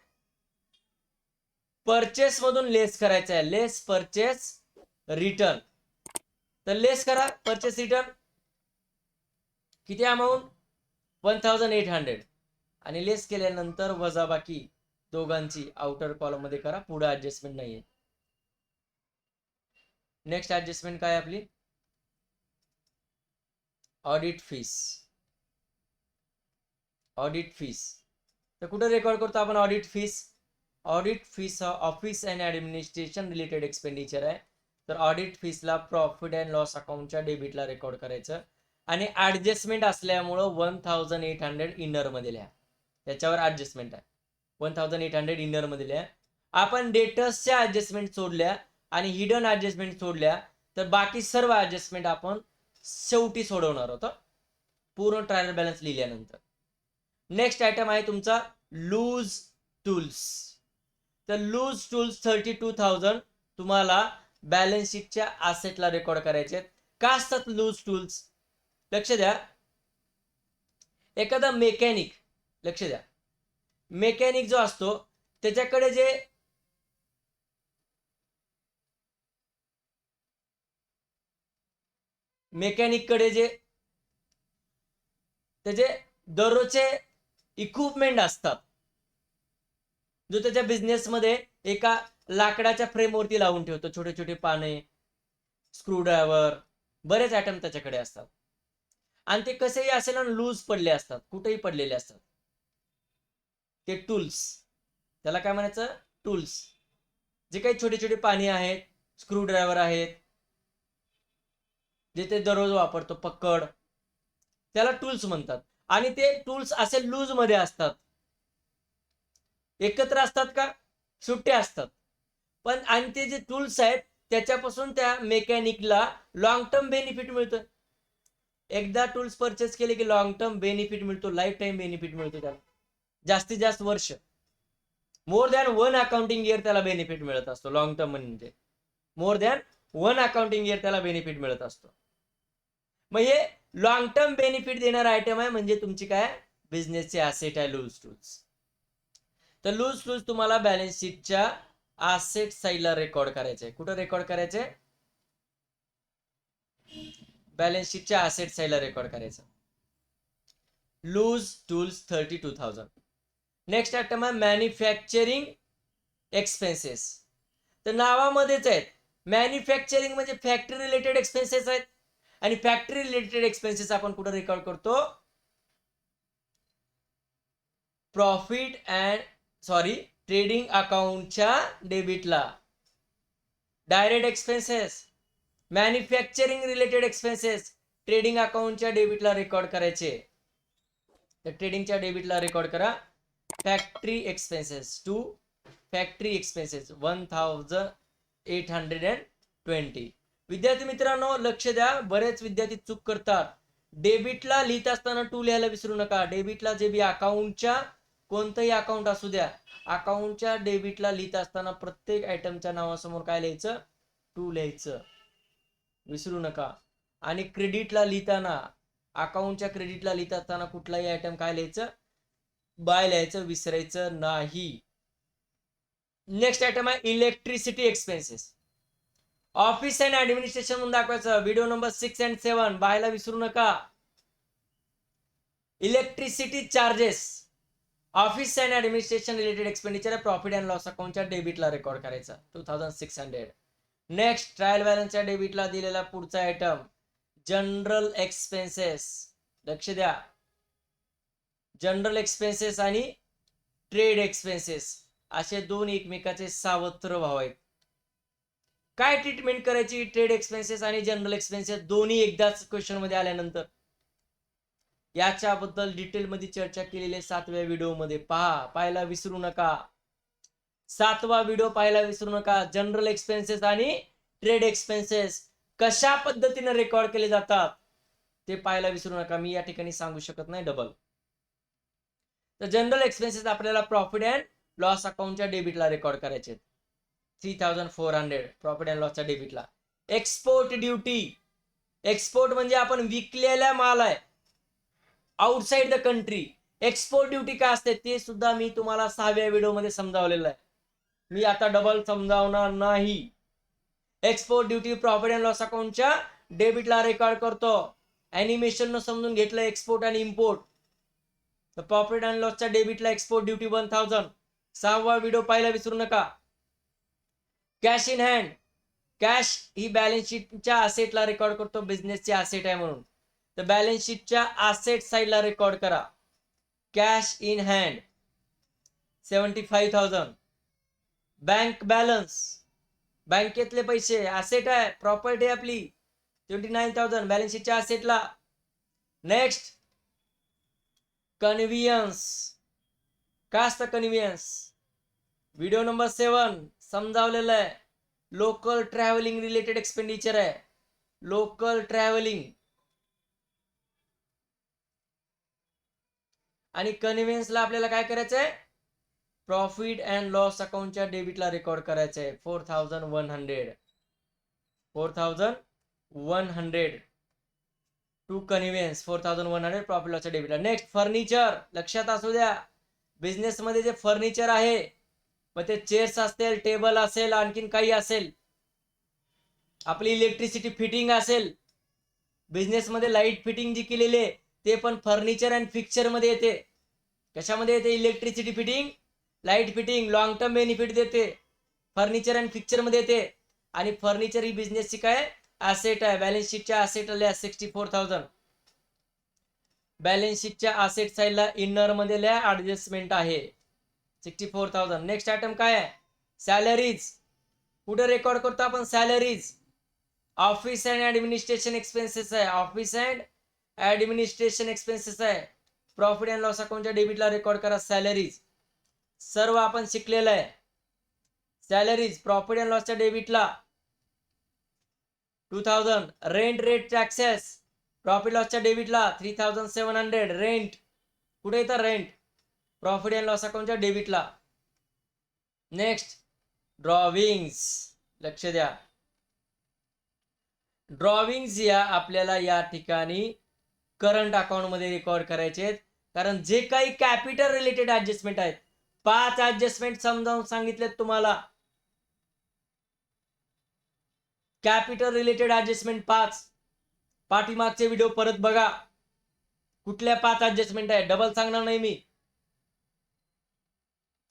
परचेस मधून लेस करायचं आहे. लेस परचेस रिटर्न. तर लेस करा परचेस रिटर्न. किती अमाऊंट? 1800. आणि लेस केल्यानंतर वजाबाकी दोघांची आउटर कॉलम मध्ये करा. पुढे ऍडजस्टमेंट नाहीये. नेक्स्ट ऍडजस्टमेंट काय आपली? Audit fees. तर कुठे रेकॉर्ड करतो आपण ऑडिट फीस? ऑडिट फीस हा office and administration related expenditure आहे. तर ऑडिट फीसला प्रॉफिट अँड लॉस अकाउंटच्या डेबिटला रेकॉर्ड करायचं आणि ऍडजस्टमेंट असल्यामुळं 1800 इनर मध्ये लिहा. त्याच्यावर ऍडजस्टमेंट आहे. 1800 इनर मध्ये लिहा. आपण डेटर्सच्या ऍडजस्टमेंट सोडल्या आणि हिडन ऍडजस्टमेंट सोडल्या तर बाकी सर्व ऍडजस्टमेंट आपण शेवटी सोडवणार आहोत पूर्ण ट्रायल बॅलन्स लिहिल्यानंतर. नेक्स्ट आयटम आहे तुमचा लूज टूल्स. तर लूज टूल्स 32,000 तुम्हाला बॅलन्स शीटच्या असेटला रेकॉर्ड करायचे आहेत. का असतात लूज टूल्स? लक्ष द्या. एखादा मेकॅनिक, लक्ष द्या, मेकॅनिक जो असतो त्याच्याकडे जे त्याचे दररोजचे इक्विपमेंट असतात जो त्याच्या बिझनेसमध्ये एका लाकडाच्या फ्रेमवरती लावून ठेवतो. छोटे छोटे पाने, स्क्रूड्रायव्हर, बरेच आयटम त्याच्याकडे असतात आणि ते कसेही असेल ना लूज पडले असतात, कुठेही पडलेले असतात. ते टूल्स, त्याला काय म्हणायचं? टूल्स. जे काही छोटे छोटे पाणी आहेत, स्क्रूड्रायव्हर आहेत, जे ते दररोज वापरतो, पकड, त्याला टूल्स म्हणतात. आणि ते टूल्स असे लूज मध्ये असतात. एकत्र असतात का? सुट्टे असतात. पण आणि ते जे टूल्स आहेत त्याच्यापासून त्या मेकॅनिकला लॉंग टर्म बेनिफिट मिळतं. एकदा टूल्स परचेस केले की लॉंग टर्म बेनिफिट मिळतो, लाईफ टाइम बेनिफिट मिळतो त्याला. जास्तीत जास्त वर्ष, मोर दॅन 1 अकाउंटिंग इयर त्याला बेनिफिट मिळत असतो. लॉंग टर्म म्हणजे मोर दॅन 1 अकाउंटिंग इयर त्याला बेनिफिट मिळत असतो. मग हे लॉंग टर्म बेनिफिट देणारा आयटम आहे म्हणजे तुमची काय? बिझनेसचे ऍसेट आहे लूज टूल्स. तर लूज टूल्स तुम्हाला बॅलन्स शीटच्या ऍसेट साईडला रेकॉर्ड करायचे. कुठं रेकॉर्ड करायचे? बॅलन्स शीटच्या ऍसेट साईडला रेकॉर्ड करायचं. Loose tools 32,000. नेक्स्ट आयटम आहे मॅन्युफॅक्चरिंग एक्सपेन्सेस. तर नावामध्येच आहेत. मॅन्युफॅक्चरिंग म्हणजे फॅक्टरी रिलेटेड एक्सपेन्सेस आहेत आणि फॅक्टरी रिलेटेड एक्सपेन्सेस आपण कुठं रेकॉर्ड करतो? ट्रेडिंग अकाउंटच्या डेबिटला. Direct expenses, manufacturing related expenses trading अकाउंटच्या डेबिटला रेकॉर्ड करायचे. तर ट्रेडिंगच्या डेबिटला रेकॉर्ड करा फॅक्टरी एक्सपेन्सेस 1820. विद्यार्थी मित्रांनो लक्ष द्या, बरेच विद्यार्थी चूक करतात. डेबिटला लिहित असताना 2 लिहायला विसरू नका. डेबिटला जे बी अकाउंटच्या कोणतंही अकाउंट असू द्या, अकाउंटच्या डेबिटला लिहित असताना प्रत्येक आयटमच्या नावासमोर काय लिहायचं? 2 लिहायचं, विसरू नका. आणि क्रेडिटला लिहिताना, अकाउंटच्या क्रेडिटला लिहित असताना कुठलाही आयटम काय लिहायचं? बाय लिहायचं, विसरायचं नाही. नेक्स्ट आयटम आहे electricity expenses. Office and administration म्हणून दाखवायचं. व्हिडिओ नंबर 6 and 7 बायला विसरू नका. Electricity charges office and administration related expenditure profit and loss अकाउंटच्या डेबिटला रेकॉर्ड करायचा 2600. नेक्स्ट ट्रायल बॅलन्सच्या डेबिटला दिलेला पुढचा आयटम जनरल एक्सपेन्सेस. लक्ष द्या, जनरल एक्सपेन्सेस आणि ट्रेड एक्सपेन्सेस असे दोन एकमेकाचे सावत्र भाव आहेत. काय ट्रीटमेंट करायची ट्रेड एक्सपेन्सेस आणि जनरल एक्सपेन्सेस दोन्ही एकदाच क्वेश्चन मध्ये आल्यानंतर? याच्याबद्दल डिटेलमध्ये चर्चा केलेली आहे 7व्या व्हिडिओमध्ये. पाहायला विसरू नका. 7वा व्हिडिओ पाहायला विसरू नका. जनरल एक्सपेन्सेस आणि ट्रेड एक्सपेन्सेस कशा पद्धतीने रेकॉर्ड केले जातात ते पाहायला विसरू नका. मी या ठिकाणी सांगू शकत नाही डबल. तर जनरल एक्सपेन्सेस आपल्याला प्रॉफिट अँड लॉस अकाउंटच्या डेबिटला रेकॉर्ड करायचे. 3400 प्रॉफिट अँड लॉसच्या डेबिटला. Export duty. एक्सपोर्ट म्हणजे आपण विकलेला माल आहे outside the country. Export duty काय असते ते सुद्धा मी तुम्हाला 6व्या व्हिडिओमध्ये समजावलेलं आहे. मी आता डबल समजावणार नाही. Export duty profit and loss अकाउंटच्या डेबिटला रेकॉर्ड करतो. ॲनिमेशन न समजून घेतलं एक्सपोर्ट आणि इम्पोर्ट. तर प्रॉफिट अँड लॉसच्या डेबिटला एक्सपोर्ट ड्युटी 1000. 6वा व्हिडिओ पाहायला विसरू नका. Cash in hand. Cash he balance शीटच्या असेटला रेकॉर्ड करतो. बिझनेसचे असेट आहे म्हणून. तर बॅलन्स शीटच्या असेट साइडला रेकॉर्ड करा. Cash in hand 75,000. Bank balance. बँकेतले पैसे असेट आहे, प्रॉपर्टी आपली 29,000 बॅलन्स शीटच्या असेटला. नेक्स्ट कन्व्हियन्स. काय असतं कन्व्हियन्स? व्हिडिओ नंबर 7 समजावलेलं आहे. लोकल ट्रॅव्हलिंग रिलेटेड एक्सपेंडिचर आहे. लोकल ट्रॅव्हलिंग आणि कन्व्हियन्सला आपल्याला काय करायचंय? प्रॉफिट अँड लॉस अकाउंटच्या डेबिटला रेकॉर्ड करायचं आहे. 4100. 4100 टू कन्व्हियन्स. 4100 प्रॉफिट लॉसच्या डेबिटला. Next furniture. लक्षात असू द्या, बिझनेस मध्ये जे फर्निचर आहे, मग ते चेअर्स असतील, टेबल असेल, आणखीन काही असेल, आपली इलेक्ट्रिसिटी फिटिंग असेल, बिझनेस मध्ये लाईट फिटिंग जी केलेली आहे ते पण फर्निचर अँड फिक्चर मध्ये येते. कशामध्ये येते? Electricity fitting, light fitting, long term benefit देते. फर्निचर अँड फिक्चर मध्ये येते. आणि फर्निचर ही बिझनेसची काय असेट आहे. बॅलन्स शीटच्या असेट आल्या 64,000. बॅलन्स शीटच्या असेट साइडला इनर मध्ये ऍडजस्टमेंट आहे 64,000. नेक्स्ट आयटम काय आहे? सॅलरीज. कुठे रेकॉर्ड करतो आपण? Salaries. Office and administration expenses आहे. ऑफिस अँड ऍडमिनिस्ट्रेशन एक्सपेन्सेस आहे. प्रॉफिट अँड लॉस अकाउंटच्या डेबिटला रेकॉर्ड करा सॅलरीज. सर्व आपण शिकलेलं आहे. सॅलरीज प्रॉफिट अँड लॉसच्या डेबिटला 2000. रेंट रेट टॅक्सेस प्रॉफिट लॉसच्या डेबिटला 3700. रेंट कुठे येतं? रेंट प्रॉफिट अँड लॉस अकाउंटच्या डेबिटला. Next drawings. लक्ष द्या, ड्रॉविंग्स या आपल्याला या ठिकाणी करंट अकाउंट मध्ये रेकॉर्ड करायचे आहेत. कारण जे काही कॅपिटल रिलेटेड ऍडजस्टमेंट आहेत, 5 ऍडजस्टमेंट समजावून सांगितलेत तुम्हाला. Capital related adjustment 5. पाठीमागचे व्हिडिओ परत बघा, कुठल्या 5 ऍडजस्टमेंट आहे, डबल सांगणार नाही मी.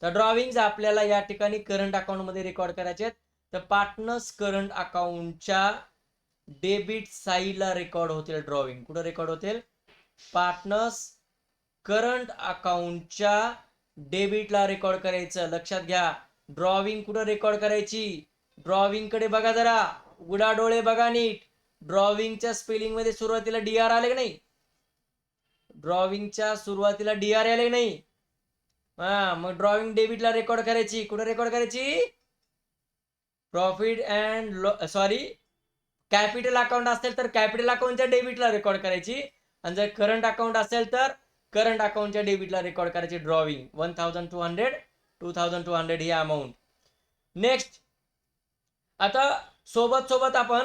तर ड्रॉविंग्स आपल्याला या ठिकाणी करंट अकाउंट मध्ये रेकॉर्ड करायचे आहेत. तर पार्टनर्स करंट अकाउंटच्या डेबिट साइडला रेकॉर्ड होतील ड्रॉविंग. कुठं रेकॉर्ड होतील? पार्टनर्स करंट अकाउंटच्या डेबिटला रेकॉर्ड करायचं. लक्षात घ्या, ड्रॉविंग कुठं रेकॉर्ड करायची? ड्रॉविंग कडे बघा जरा, उघडा डोळे बघा नीट. ड्रॉविंगच्या स्पेलिंग मध्ये सुरुवातीला डीआर आले की नाही? ड्रॉविंगच्या सुरुवातीला डीआर आले की नाही? मग ड्रॉविंग डेबिटला रेकॉर्ड करायची. कुठं रेकॉर्ड करायची? प्रॉफिट अँड कॅपिटल अकाउंट असेल तर कॅपिटल अकाउंटच्या डेबिटला रेकॉर्ड करायची. आणि जर करंट अकाउंट असेल तर करंट अकाउंटच्या डेबिटला रेकॉर्ड करायची ड्रॉविंग. 1200, 2200 ही अमाऊंट. नेक्स्ट आता सोबत आपण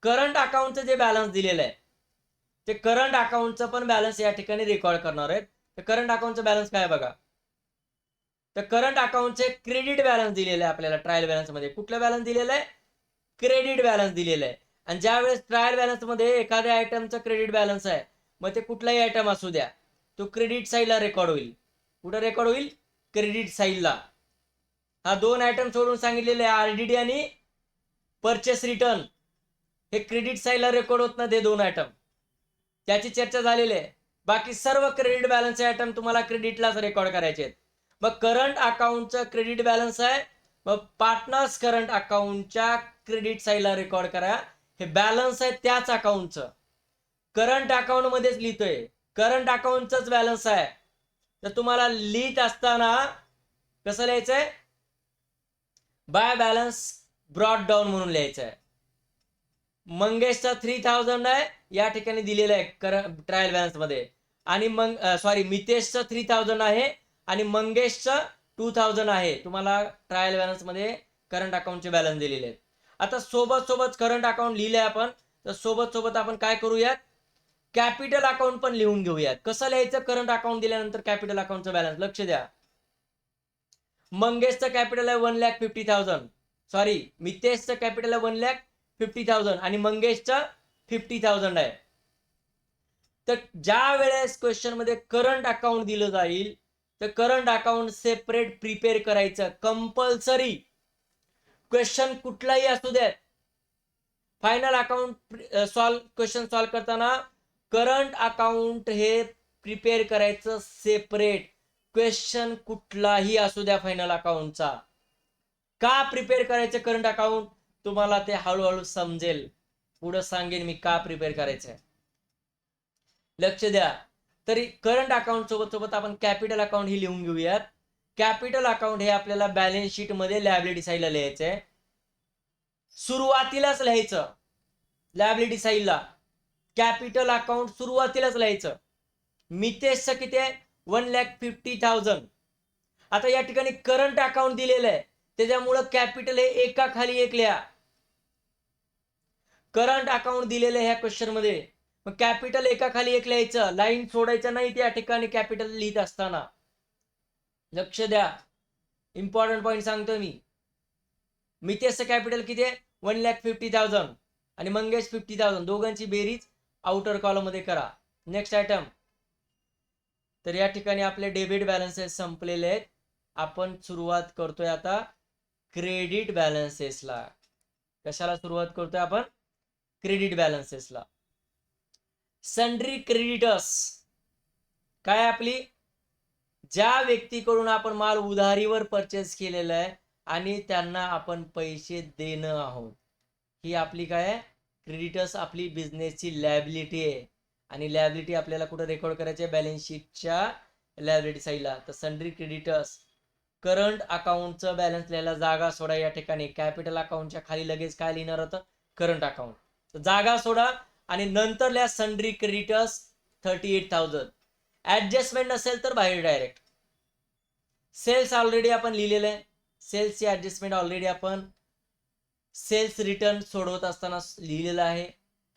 करंट अकाउंटचं जे बॅलन्स दिलेलं आहे ते करंट अकाउंटचं पण बॅलन्स या ठिकाणी रेकॉर्ड करणार आहेत. तर करंट अकाउंटचं बॅलन्स काय बघा. तर करंट अकाउंटचे क्रेडिट बॅलन्स दिलेलं आहे आपल्याला ट्रायल बॅलन्स मध्ये. कुठलं बॅलन्स दिलेलं आहे? क्रेडिट बॅलन्स दिलेलं आहे. आणि ज्यावेळेस ट्रायल बॅलन्स मध्ये एखाद्या आयटमचं क्रेडिट बॅलन्स आहे, मग ते कुठलाही आयटम असू द्या, तो क्रेडिट साइडला रेकॉर्ड होईल. कुठं रेकॉर्ड होईल? क्रेडिट साइडला. हा 2 आयटम सोडून सांगितलेले आरडीडी आणि परचेस रिटर्न हे क्रेडिट साइडला रेकॉर्ड होत नाही. ते 2 आयटम त्याची चर्चा झालेली आहे. बाकी सर्व क्रेडिट बॅलन्स आयटम तुम्हाला क्रेडिटलाच रेकॉर्ड करायचे आहेत. मग करंट अकाउंटचं क्रेडिट बॅलन्स आहे, मग पार्टनर्स करंट अकाउंटच्या क्रेडिट साइडला रेकॉर्ड करा. हे बॅलन्स आहे त्याच अकाउंटचं. करंट अकाउंट मध्येच लिहितोय. करंट अकाउंटचाच बॅलन्स आहे. तर तुम्हाला लिहित असताना कसं लिहायचंय, बाय बॅलन्स ब्रॉट डाऊन म्हणून लिहायचं आहे. मंगेशचा 3000 आहे या ठिकाणी दिलेलं आहे ट्रायल बॅलन्स मध्ये, आणि मितेशचं 3000 आहे आणि मंगेशचं 2000 आहे. तुम्हाला ट्रायल बॅलन्स मध्ये करंट अकाउंटचे बॅलन्स दिलेले आहेत. आता सोबत सोबत करंट अकाउंट लिहिले आपण, तर सोबत सोबत आपण काय करूयात, कॅपिटल अकाउंट पण लिहून घेऊयात. कसं लिहायचं करंट अकाउंट दिल्यानंतर कॅपिटल अकाउंटचं बॅलन्स, लक्ष द्या. मंगेशचं कॅपिटल आहे 1,50,000, मितेशचं कॅपिटल आहे 1,50,000 आणि मंगेशचं 50,000 आहे. तर ज्या वेळेस क्वेश्चन मध्ये करंट अकाउंट दिलं जाईल तर करंट अकाउंट सेपरेट प्रिपेअर करायचं कंपल्सरी. क्वेश्चन कुठलाही असू द्या, फायनल अकाउंट क्वेश्चन सॉल्व करताना करंट अकाउंट हे प्रिपेअर करायचं सेपरेट. क्वेश्चन कुठलाही असू द्या फायनल अकाउंटचा, का प्रिपेअर करायचं करंट अकाउंट, तुम्हाला ते हळूहळू समजेल. पुढे सांगेन मी का प्रिपेअर करायचंय, लक्ष द्या. तरी करंट अकाउंट सोबत सोबत आपण कॅपिटल अकाउंट ही लिहून घेऊयात. कॅपिटल अकाउंट हे आपल्याला बॅलन्स शीट मध्ये लायबिलिटी साईडला लिहायचंय. सुरुवातीलाच लिहायचं लायबिलिटी साईडला, कॅपिटल अकाउंट सुरुवातीलाच लिहायचं. मितेशचं किती आहे 1,50,000. आता या ठिकाणी करंट अकाउंट दिलेलं आहे त्याच्यामुळं कॅपिटल हे एका खाली एक लिहा. करंट अकाउंट दिलेलं आहे ह्या क्वेश्चन मध्ये, मग कॅपिटल एका खाली एक लिहायचं, लाईन सोडायचं नाही त्या ठिकाणी कॅपिटल लिहित असताना. लक्ष द्या, इम्पॉर्टंट पॉईंट सांगतोय मी. मितेशचं कॅपिटल किती आहे 1,50,000 आणि मंगेश 50,000, दोघांची बेरीज आउटर कॉलम मध्ये करा. Next item. तर या ठिकाणी आपले डेबिट बॅलन्सेस संपलेले आहेत. आपण सुरुवात करतोय आता क्रेडिट बॅलन्सेसला. कशाला सुरुवात करतोय आपण, क्रेडिट बॅलन्सेसला. सन्ड्री क्रेडिटर्स काय आपली, ज्या व्यक्तीकडून आपण माल उधारीवर परचेस केलेला आहे आणि त्यांना आपण पैसे देणं आहोत, ही आपली काय आहे, क्रेडिटर्स आपली बिझनेसची लायबिलिटी आहे. आणि लायबिलिटी आपल्याला कुठे रेकॉर्ड करायची आहे, बॅलन्स शीटच्या लायबिलिटी साईडला. तर सन्ड्री क्रेडिटर्स, करंट अकाउंटचं बॅलन्स लिहायला जागा सोडा या ठिकाणी. कॅपिटल अकाउंटच्या खाली लगेच काय लिहिणार होतं, करंट अकाउंट. तर जागा सोडा आणि नंतर लिहा सन्ड्री क्रेडिटर्स 38,000. ऍडजस्टमेंट नसेल तर बाहेर डायरेक्ट. सेल्स ऑलरेडी आपण लिहिलेलं आहे, सेल्सची ऍडजस्टमेंट ऑलरेडी आपण सेल्स रिटर्न सोडवत असताना लिहिलेलं आहे.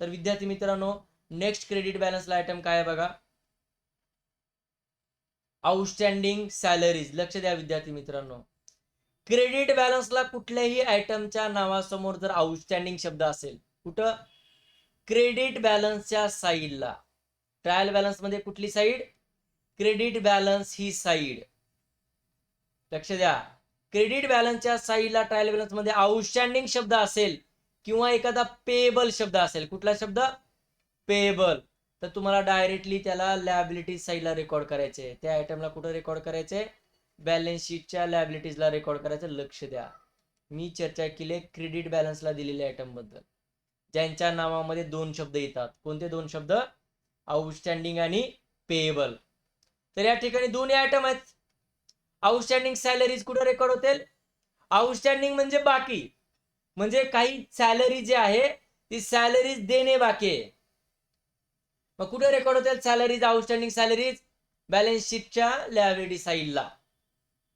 तर विद्यार्थी मित्रांनो, नेक्स्ट क्रेडिट बॅलन्सला आयटम काय आहे बघा, आउटस्टँडिंग सॅलरीज. लक्ष द्या विद्यार्थी मित्रांनो, क्रेडिट बॅलन्सला कुठल्याही आयटमच्या नावासमोर जर आउटस्टँडिंग शब्द असेल, कुठं, क्रेडिट बॅलन्सच्या साईडला. ट्रायल बॅलन्स मध्ये कुठली साईड, क्रेडिट बॅलन्स ही साईड. लक्ष द्या, क्रेडिट बॅलन्सच्या साईडला ट्रायल बॅलन्स मध्ये आउटस्टँडिंग शब्द असेल किंवा एखादा पेएबल शब्द असेल, कुठला शब्द, पेएबल, तर तुम्हाला डायरेक्टली त्याला लायबिलिटी साईडला रेकॉर्ड करायचे. त्या आयटमला कुठं रेकॉर्ड करायचे, बॅलन्स शीटच्या लायबिलिटीजला रेकॉर्ड करायचं. लक्ष द्या, मी चर्चा केली क्रेडिट बॅलन्सला दिलेल्या आयटम बद्दल, ज्यांच्या नावामध्ये दोन शब्द येतात. कोणते दोन शब्द, आउटस्टँडिंग आणि पेएबल. तर या ठिकाणी दोन्ही आयटम आहेत. आउटस्टँडिंग सॅलरीज कुठे रेकॉर्ड होतील, आउटस्टँडिंग म्हणजे बाकी, म्हणजे काही सॅलरी जे आहे ती सॅलरीज देणे बाकी आहे. मग कुठे रेकॉर्ड होतील सॅलरीज, आउटस्टँडिंग सॅलरीज, बॅलन्स शीटच्या लायबिलिटी साईडला.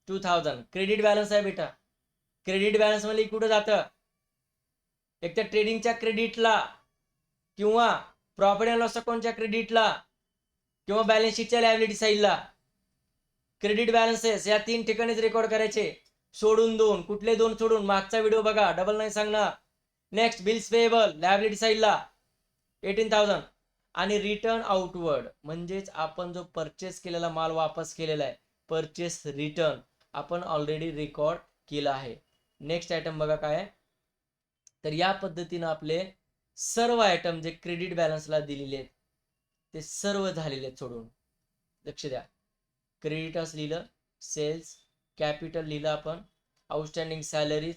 2000 क्रेडिट बॅलन्स आहे बेटा. क्रेडिट बॅलन्स मध्ये कुठे जातं, एक तर ट्रेडिंगच्या क्रेडिटला किंवा प्रॉफिट अँड लॉस अकाउंटच्या क्रेडिटला किंवा बॅलन्स शीटच्या लायबिलिटी साईडला. क्रेडिट बॅलन्सेस या तीन ठिकाणीच रेकॉर्ड करायचे, सोडून दोन. कुठले दोन सोडून, मागचा व्हिडिओ बघा, डबल नाही सांगणार. नेक्स्ट बिल्स पेएबल लायबिलिटी साईडला 18,000 आणि रिटर्न आउटवर्ड म्हणजेच आपण जो परचेस केलेला माल वापस केलेला आहे, परचेस रिटर्न आपण ऑलरेडी रेकॉर्ड केला आहे. नेक्स्ट आयटम बघा काय आहे. तर या पद्धतीने आपले सर्व आयटम जे क्रेडिट बॅलन्सला दिलेले आहेत ते सर्व झालेले आहेत सोडून. लक्ष द्या, क्रेडिटर्स लिहिलं, सेल्स, कॅपिटल लिहिलं आपण, outstanding salaries,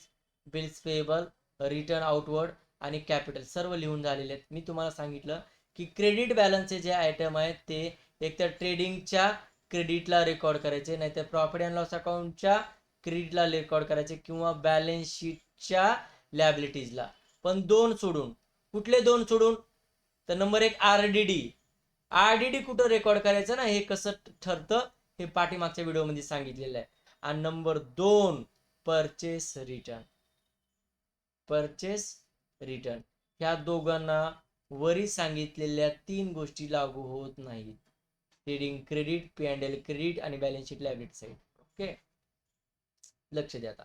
bills payable, return outward आणि कॅपिटल सर्व लिहून झालेले आहेत. मी तुम्हाला सांगितलं की क्रेडिट बॅलन्सचे जे आयटम आहेत ते एक तर ट्रेडिंगच्या क्रेडिटला रेकॉर्ड करायचे, नाहीतर प्रॉफिट अँड लॉस अकाउंटच्या क्रेडिटला रेकॉर्ड करायचे, किंवा बॅलन्स शीटच्या लॅबिलिटीजला. पण दोन सोडून. कुठले दोन सोडून? तर नंबर एक आरडीडी कुठं रेकॉर्ड करायचं ना, हे कसं ठरतं हे पाठीमागच्या व्हिडिओमध्ये सांगितलेलं आहे. आणि नंबर दोन परचेस रिटर्न. ह्या दोघांना वरी सांगितलेल्या 3 गोष्टी लागू होत नाहीत. ट्रेडिंग क्रेडिट, P&L क्रेडिट आणि balance sheet liability side. Okay, लक्ष द्या. आता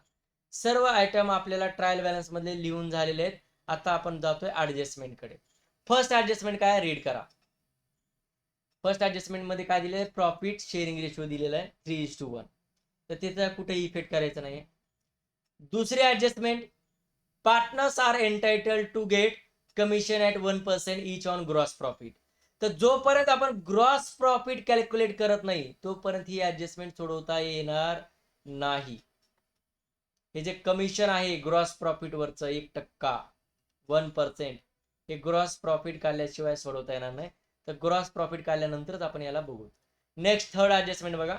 सर्व आयटम आपल्याला ट्रायल बॅलन्स मध्ये लिहून झालेले आहेत. आता आपण जातोय ऍडजस्टमेंट कडे. फर्स्ट ऍडजस्टमेंट काय, रीड करा. फर्स्ट ऍडजस्टमेंट मध्ये काय दिलेलं आहे, प्रॉफिट शेअरिंग रेशो दिलेला आहे 3:1. तर त्याचा कुठे इफेक्ट करायचा नाही. दुसरी adjustment, partners are entitled to get commission at 1% each on gross profit. तर जोपर्यंत आपण ग्रॉस प्रॉफिट कॅल्क्युलेट करत नाही तोपर्यंत ही ऍडजस्टमेंट सोडवता येणार नाही. हे जे कमिशन आहे ग्रॉस प्रॉफिट वरचं 1%, 1%, हे ग्रॉस प्रॉफिट काढल्याशिवाय सोडवता येणार नाही. तर ग्रॉस प्रॉफिट काढल्यानंतरच आपण याला बघू. नेक्स्ट थर्ड ऍडजस्टमेंट बघा.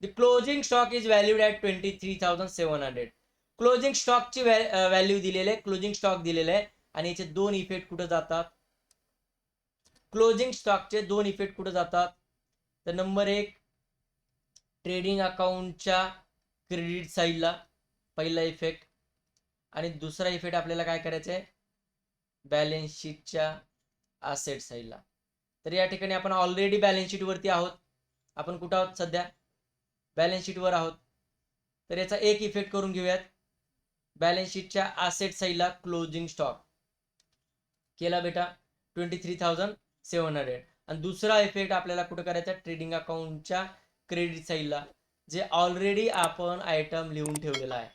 The closing stock is valued at 23,700. Closing स्टॉकची व्हॅल्यू दिलेली आहे, क्लोजिंग स्टॉक दिलेला आहे. आणि याचे दोन इफेक्ट कुठे जातात, क्लोजिंग स्टॉकचे दोन इफेक्ट कुठे जातात. तर नंबर एक, ट्रेडिंग अकाउंटच्या क्रेडिट साईडला पहिला इफेक्ट, आणि दुसरा इफेक्ट आपल्याला काय करायचं आहे, बॅलन्स शीटच्या असेट साईडला. तर या ठिकाणी आपण ऑलरेडी बॅलन्स शीट वरती आहोत. आपण कुठं आहोत सध्या, बॅलन्स शीट वर आहोत. तर याचा एक इफेक्ट करून घेऊयात. बॅलन्स शीटच्या असेट साईडला क्लोजिंग स्टॉक केला बेटा 23,700. आणि दुसरा इफेक्ट आपल्याला कुठं करायचा, ट्रेडिंग अकाउंटच्या क्रेडिट साईडला, जे ऑलरेडी आपण आयटम लिहून ठेवलेला आहे.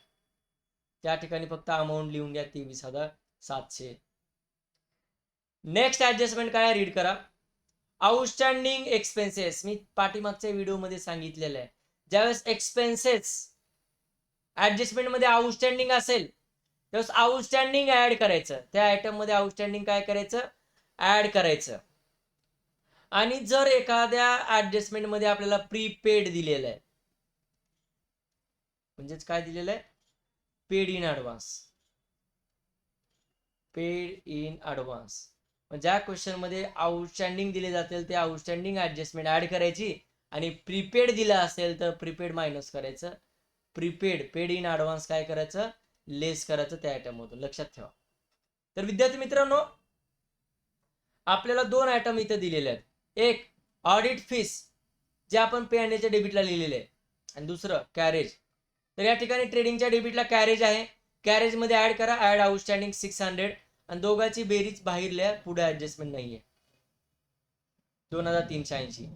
त्या ठिकाणी फक्त अमाऊंट लिहून घ्या 23,700. नेक्स्ट ऍडजस्टमेंट काय, रीड करा. Outstanding expenses. मी पाठीमागच्या व्हिडिओमध्ये सांगितलेलं आहे, ज्यावेळेस एक्सपेन्सेस ऍडजस्टमेंट मध्ये आउटस्टँडिंग असेल त्यावेळेस आउटस्टँडिंग ऍड करायचं. त्या आयटम मध्ये आउटस्टँडिंग काय करायचं, ऍड करायचं. आणि जर एखाद्या ऍडजस्टमेंट मध्ये आपल्याला प्रीपेड दिलेलं आहे, म्हणजेच काय दिलेलं आहे, पेड इन ऍडव्हान्स. ज्या क्वेश्चन मध्ये आउटस्टँडिंग दिले जातील ते आउटस्टँडिंग ऍडजस्टमेंट ऍड करायची, आणि प्रीपेड दिलं असेल तर प्रीपेड मायनस करायचं. प्रीपेड, पेड इन ऍडव्हान्स काय करायचं, लेस करायचं त्या आयटम मधून. लक्षात ठेवा. तर विद्यार्थी मित्रांनो, आपल्याला दोन आयटम इथे दिलेले आहेत. एक ऑडिट फीस, जे आपण P&Lच्या डेबिटला लिहिलेले आहे, आणि दुसरं कॅरेज. तर या ठिकाणी ट्रेडिंगच्या डेबिटला कॅरेज आहे, कॅरेज मध्ये ऍड करा, ऍड आउटस्टँडिंग 600. आणि दोघांची बेरीज बाहेर लिहा, पुढे ऍडजस्टमेंट नाहीये, 2,380.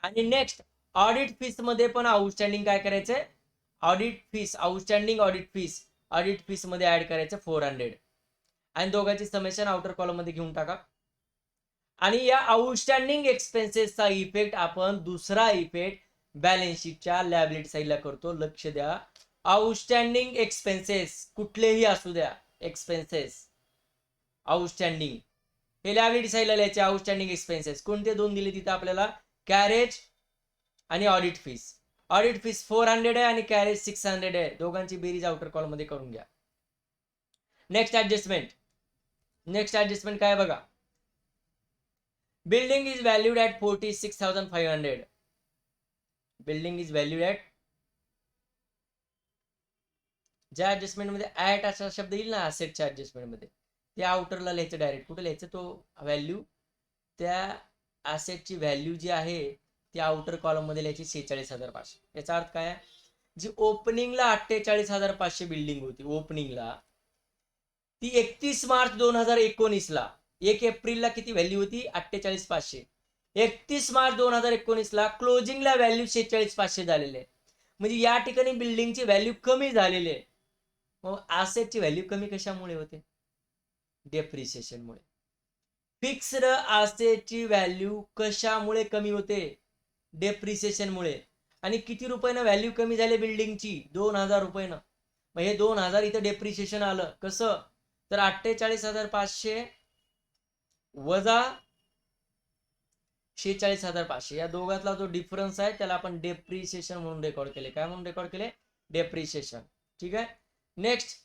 आणि नेक्स्ट ऑडिट फीस मध्ये पण आउटस्टँडिंग काय करायचंय, audit fees, outstanding audit fees मध्ये ऍड करायचं 400. आणि दोघांची समेशन आउटर कॉलम मध्ये घेऊन टाका. आणि या आउटस्टँडिंग एक्सपेन्सेसचा इफेक्ट आपण दुसरा इफेक्ट बॅलन्स शीटच्या लॅबिलिटी साईडला करतो. लक्ष द्या, आउटस्टँडिंग एक्सपेन्सेस कुठलेही असू द्या, एक्सपेन्सेस आउटस्टँडिंग हे लॅबिलिटी साईडला लिहायचे. आउटस्टँडिंग एक्सपेन्सेस कोणते दोन दिले तिथे आपल्याला, कॅरेज आणि ऑडिट फीस. ऑडिट फीस 400 आहे आणि कॅरेज 600 आहे. दोघांची बेरीज आउटर कॉलम मध्ये करून घ्या. नेक्स्ट ऍडजस्टमेंट काय बघा. Building is valued at 46,500. Building is valued at, ज्या ऍडजस्टमेंट मध्ये ऍट असा शब्द येईल ना असेटच्या ऍडजस्टमेंट मध्ये, त्या आउटरला लिहायचं डायरेक्ट. कुठे लिहायचं, तो व्हॅल्यू, त्या असेटची व्हॅल्यू जी आहे ती आउटर कॉलम मध्ये लिहायची 46,500. याचा अर्थ काय, जी ओपनिंगला 48,500 बिल्डिंग होती ओपनिंगला, ती 31 मार्च 2019 ला, 1 एप्रिलला किती व्हॅल्यू होती, 48,500. 31 मार्च 2019 ला क्लोजिंगला व्हॅल्यू 46,500 झालेले आहे. म्हणजे या ठिकाणी बिल्डिंगची व्हॅल्यू कमी झालेली आहे. मग असेटची व्हॅल्यू कमी कशामुळे होते, डेप्रिसिएशनमुळे. फिक्स्ड असेटची व्हॅल्यू कशामुळे कमी होते, डेप्रिसिएशनमुळे. आणि किती रुपयानं व्हॅल्यू कमी झाली बिल्डिंगची, 2,000 रुपयानं. मग हे 2,000 इथं डेप्रिसिएशन आलं. कसं, तर 48,500 वजा 46,500 या दोघातला जो डिफरन्स आहे त्याला आपण डेप्रिसिएशन म्हणून रेकॉर्ड केले. काय म्हणून रेकॉर्ड केले? डेप्रिसिएशन. ठीक आहे. नेक्स्ट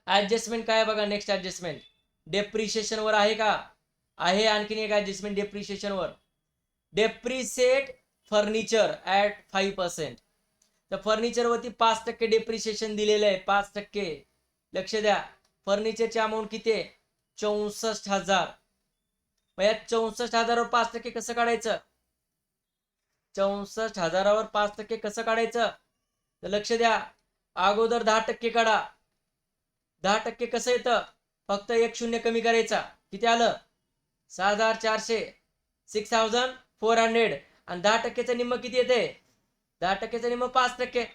ऍडजस्टमेंट काय बघा. नेक्स्ट ऍडजस्टमेंट डेप्रिसिएशन वर आहे का? आहे. आणखीन एक ऍडजस्टमेंट डेप्रिसिएशन वर. Depreciate furniture at 5%. तर फर्निचर वरती 5% डेप्रिसिएशन दिलेलं आहे. 5%. लक्ष द्या. फर्निचरची अमाऊंट किती आहे? 64,000. मग या 64,000वर 5% कसं काढायचं? 64,000वर 5% कसं काढायचं? तर लक्ष द्या. अगोदर 10% काढा. 10% कसं येतं? फक्त एक शून्य कमी करायचा. किती आलं? 6,400. 6,400. आणि 10%चं निम्म किती येते? 10%चं निम्म 5%.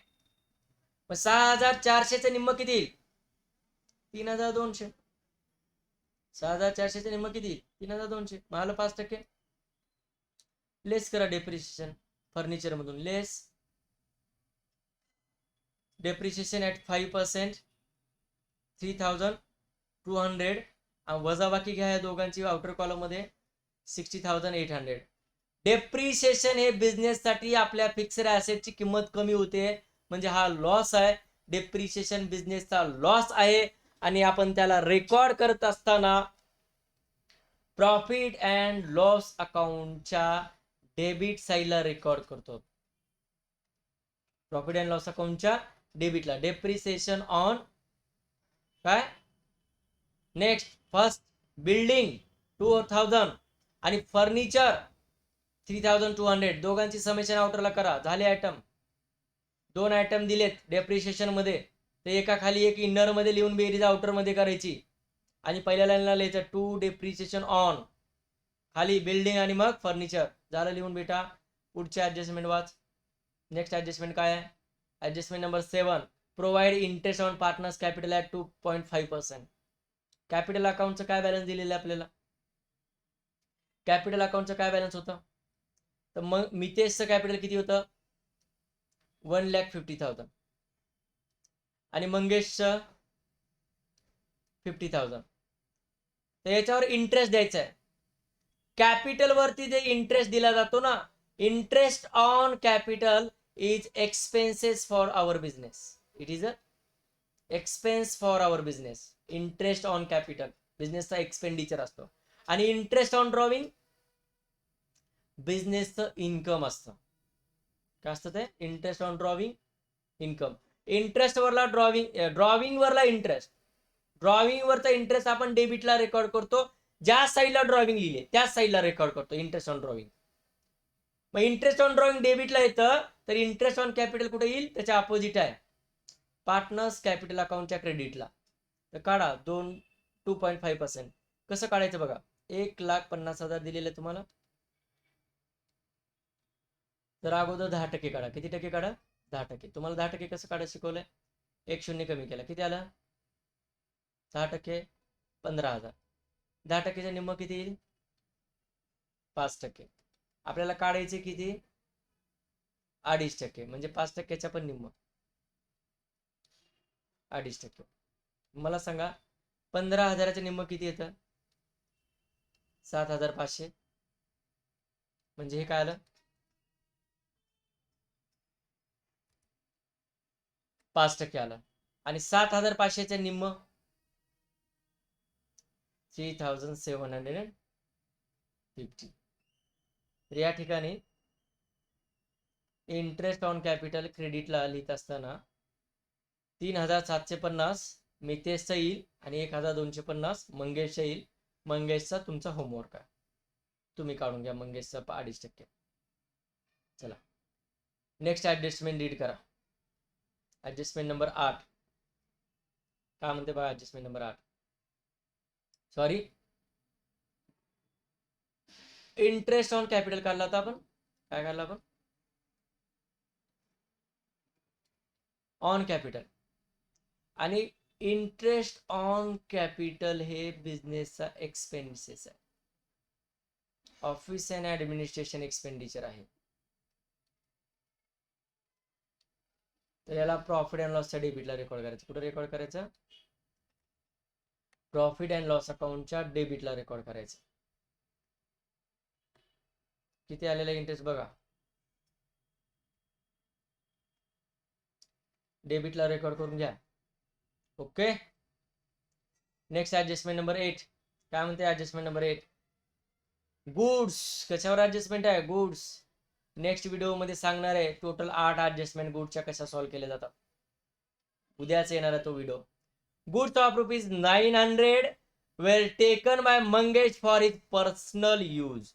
मग 6,400चं निम्म किती? 3,200. 6,400चं निम्म किती? 3,200. मग आलं 5%. लेस करा डेप्रिसिएशन फर्निचर मधून. लेस डेप्रिसिएशन ऍट 5%, 3,200. वजा बाकी घ्या या दोघांची आउटर कॉलम मध्ये 60,800. डेप्रिसिएशन हे बिझनेस साठी आपल्या फिक्स्ड ऍसेटची किंमत कमी होते, म्हणजे हा लॉस आहे. डेप्रिसिएशन बिझनेसचा लॉस आहे आणि आपण त्याला रेकॉर्ड करत असताना प्रॉफिट अँड लॉस अकाउंटच्या डेबिट साईडला रेकॉर्ड करतो. प्रॉफिट अँड लॉस अकाउंटच्या डेबिटला. डेप्रिसिएशन ऑन काय? नेक्स्ट फर्स्ट बिल्डिंग 2,000 आणि फर्निचर 3,200. दोघांची समेशन आउटरला करा. झाले आयटम. 2 आयटम दिलेत डेप्रिसिएशन मध्ये. ते एका खाली एक इनर मध्ये लिहून बेरीज आउटर मध्ये करायची. आणि पहिल्या लाईनला लिहायचं टू डेप्रिसिएशन ऑन. खाली बिल्डिंग आणि मग फर्निचर. झालं लिहून बेटा. पुढचे ऍडजस्टमेंट वाच. नेक्स्ट ऍडजस्टमेंट काय आहे? Adjustment number 7. Provide interest on partners capital at 2.5%. Capital अकाउंटचं काय बॅलन्स दिलेलं आहे आपल्याला? कॅपिटल अकाउंटचं काय बॅलन्स होतं? तर मग मितेशचं कॅपिटल किती होतं? 1,50,000. आणि मंगेशचं 50,000. तर याच्यावर इंटरेस्ट द्यायचा आहे. कॅपिटल वरती जे इंटरेस्ट दिला जातो ना, interest on capital is expenses for our business. It is a expense for our business. Interest on capital बिझनेसचा एक्सपेंडिचर असतो. आणि इंटरेस्ट ऑन ड्रॉविंग बिझनेसचं इन्कम असतं. काय असतं ते? Interest on drawing income. Interest वरला ड्रॉविंग वरला इंटरेस्ट. ड्रॉविंग वरचा इंटरेस्ट आपण डेबिटला रेकॉर्ड करतो. ज्या साईडला ड्रॉविंग लिहिले त्याच साईडला रेकॉर्ड करतो इंटरेस्ट ऑन ड्रॉविंग. मग इंटरेस्ट ऑन ड्रॉविंग डेबिटला येतं, तर इंटरेस्ट ऑन कॅपिटल कुठे येईल? त्याच्या अपोजिट आहे, पार्टनर्स कॅपिटल अकाउंटच्या क्रेडिटला. तर काढा 2.5%. कसं काढायचं बघा. 1,50,000 दिलेलं तुम्हाला. तर अगोदर 10% काढा. किती टक्के काढा? 10%. तुम्हाला 10% कसं काढायचं शिकवलंय? एक शून्य कमी केला. किती आलं? 10%. 15,000. 10%च्या निम्म किती येईल? 5%. आपल्याला काढायचे किती? 2.5%. म्हणजे 5%च्या पण निम्म 2.5%. मला सांगा 15,000च्या निम्म किती येतं? 7,500. म्हणजे हे काय आलं? 5% आलं. आणि 7,500च्या निम्म 3,750. तर या ठिकाणी इंटरेस्ट ऑन कॅपिटल क्रेडिटला लिहित असताना 3,750 मितेशचा येईल आणि 1,250 मंगेशचा येईल. मंगेशचा तुमचा होमवर्क आहे, तुम्ही काढून घ्या मंगेशचा 2.5%. चला नेक्स्ट ऍडजस्टमेंट रीड करा. ऍडजस्टमेंट नंबर 8 काय म्हणते बघा. Adjustment number 8 sorry interest on capital काढला होता आपण. काय काढला आपण? On capital. आणि इंटरेस्ट ऑन कॅपिटल हे बिझनेसचा एक्सपेन्सेस आहे, ऑफिस अँड ऍडमिनिस्ट्रेशन एक्सपेंडिचर आहे. तर याला प्रॉफिट अँड लॉसच्या डेबिटला रेकॉर्ड करायचं. कुठे रेकॉर्ड करायचं? प्रॉफिट अँड लॉस अकाउंटच्या डेबिटला रेकॉर्ड करायचं. किती आलेला इंटरेस्ट बघा. डेबिटला रेकॉर्ड करून घ्या. ओके. Next adjustment number 8. काय म्हणते ऍडजस्टमेंट नंबर 8? गुड्स. कशावर ऍडजस्टमेंट आहे? गुड्स. नेक्स्ट व्हिडिओ मध्ये सांगणार आहे टोटल 8 ऍडजस्टमेंट गुड्सच्या कशा सॉल्व्ह केल्या जातात. उद्याच येणार आहे तो video. Goods of ₹900 where taken by Mangesh for his personal use.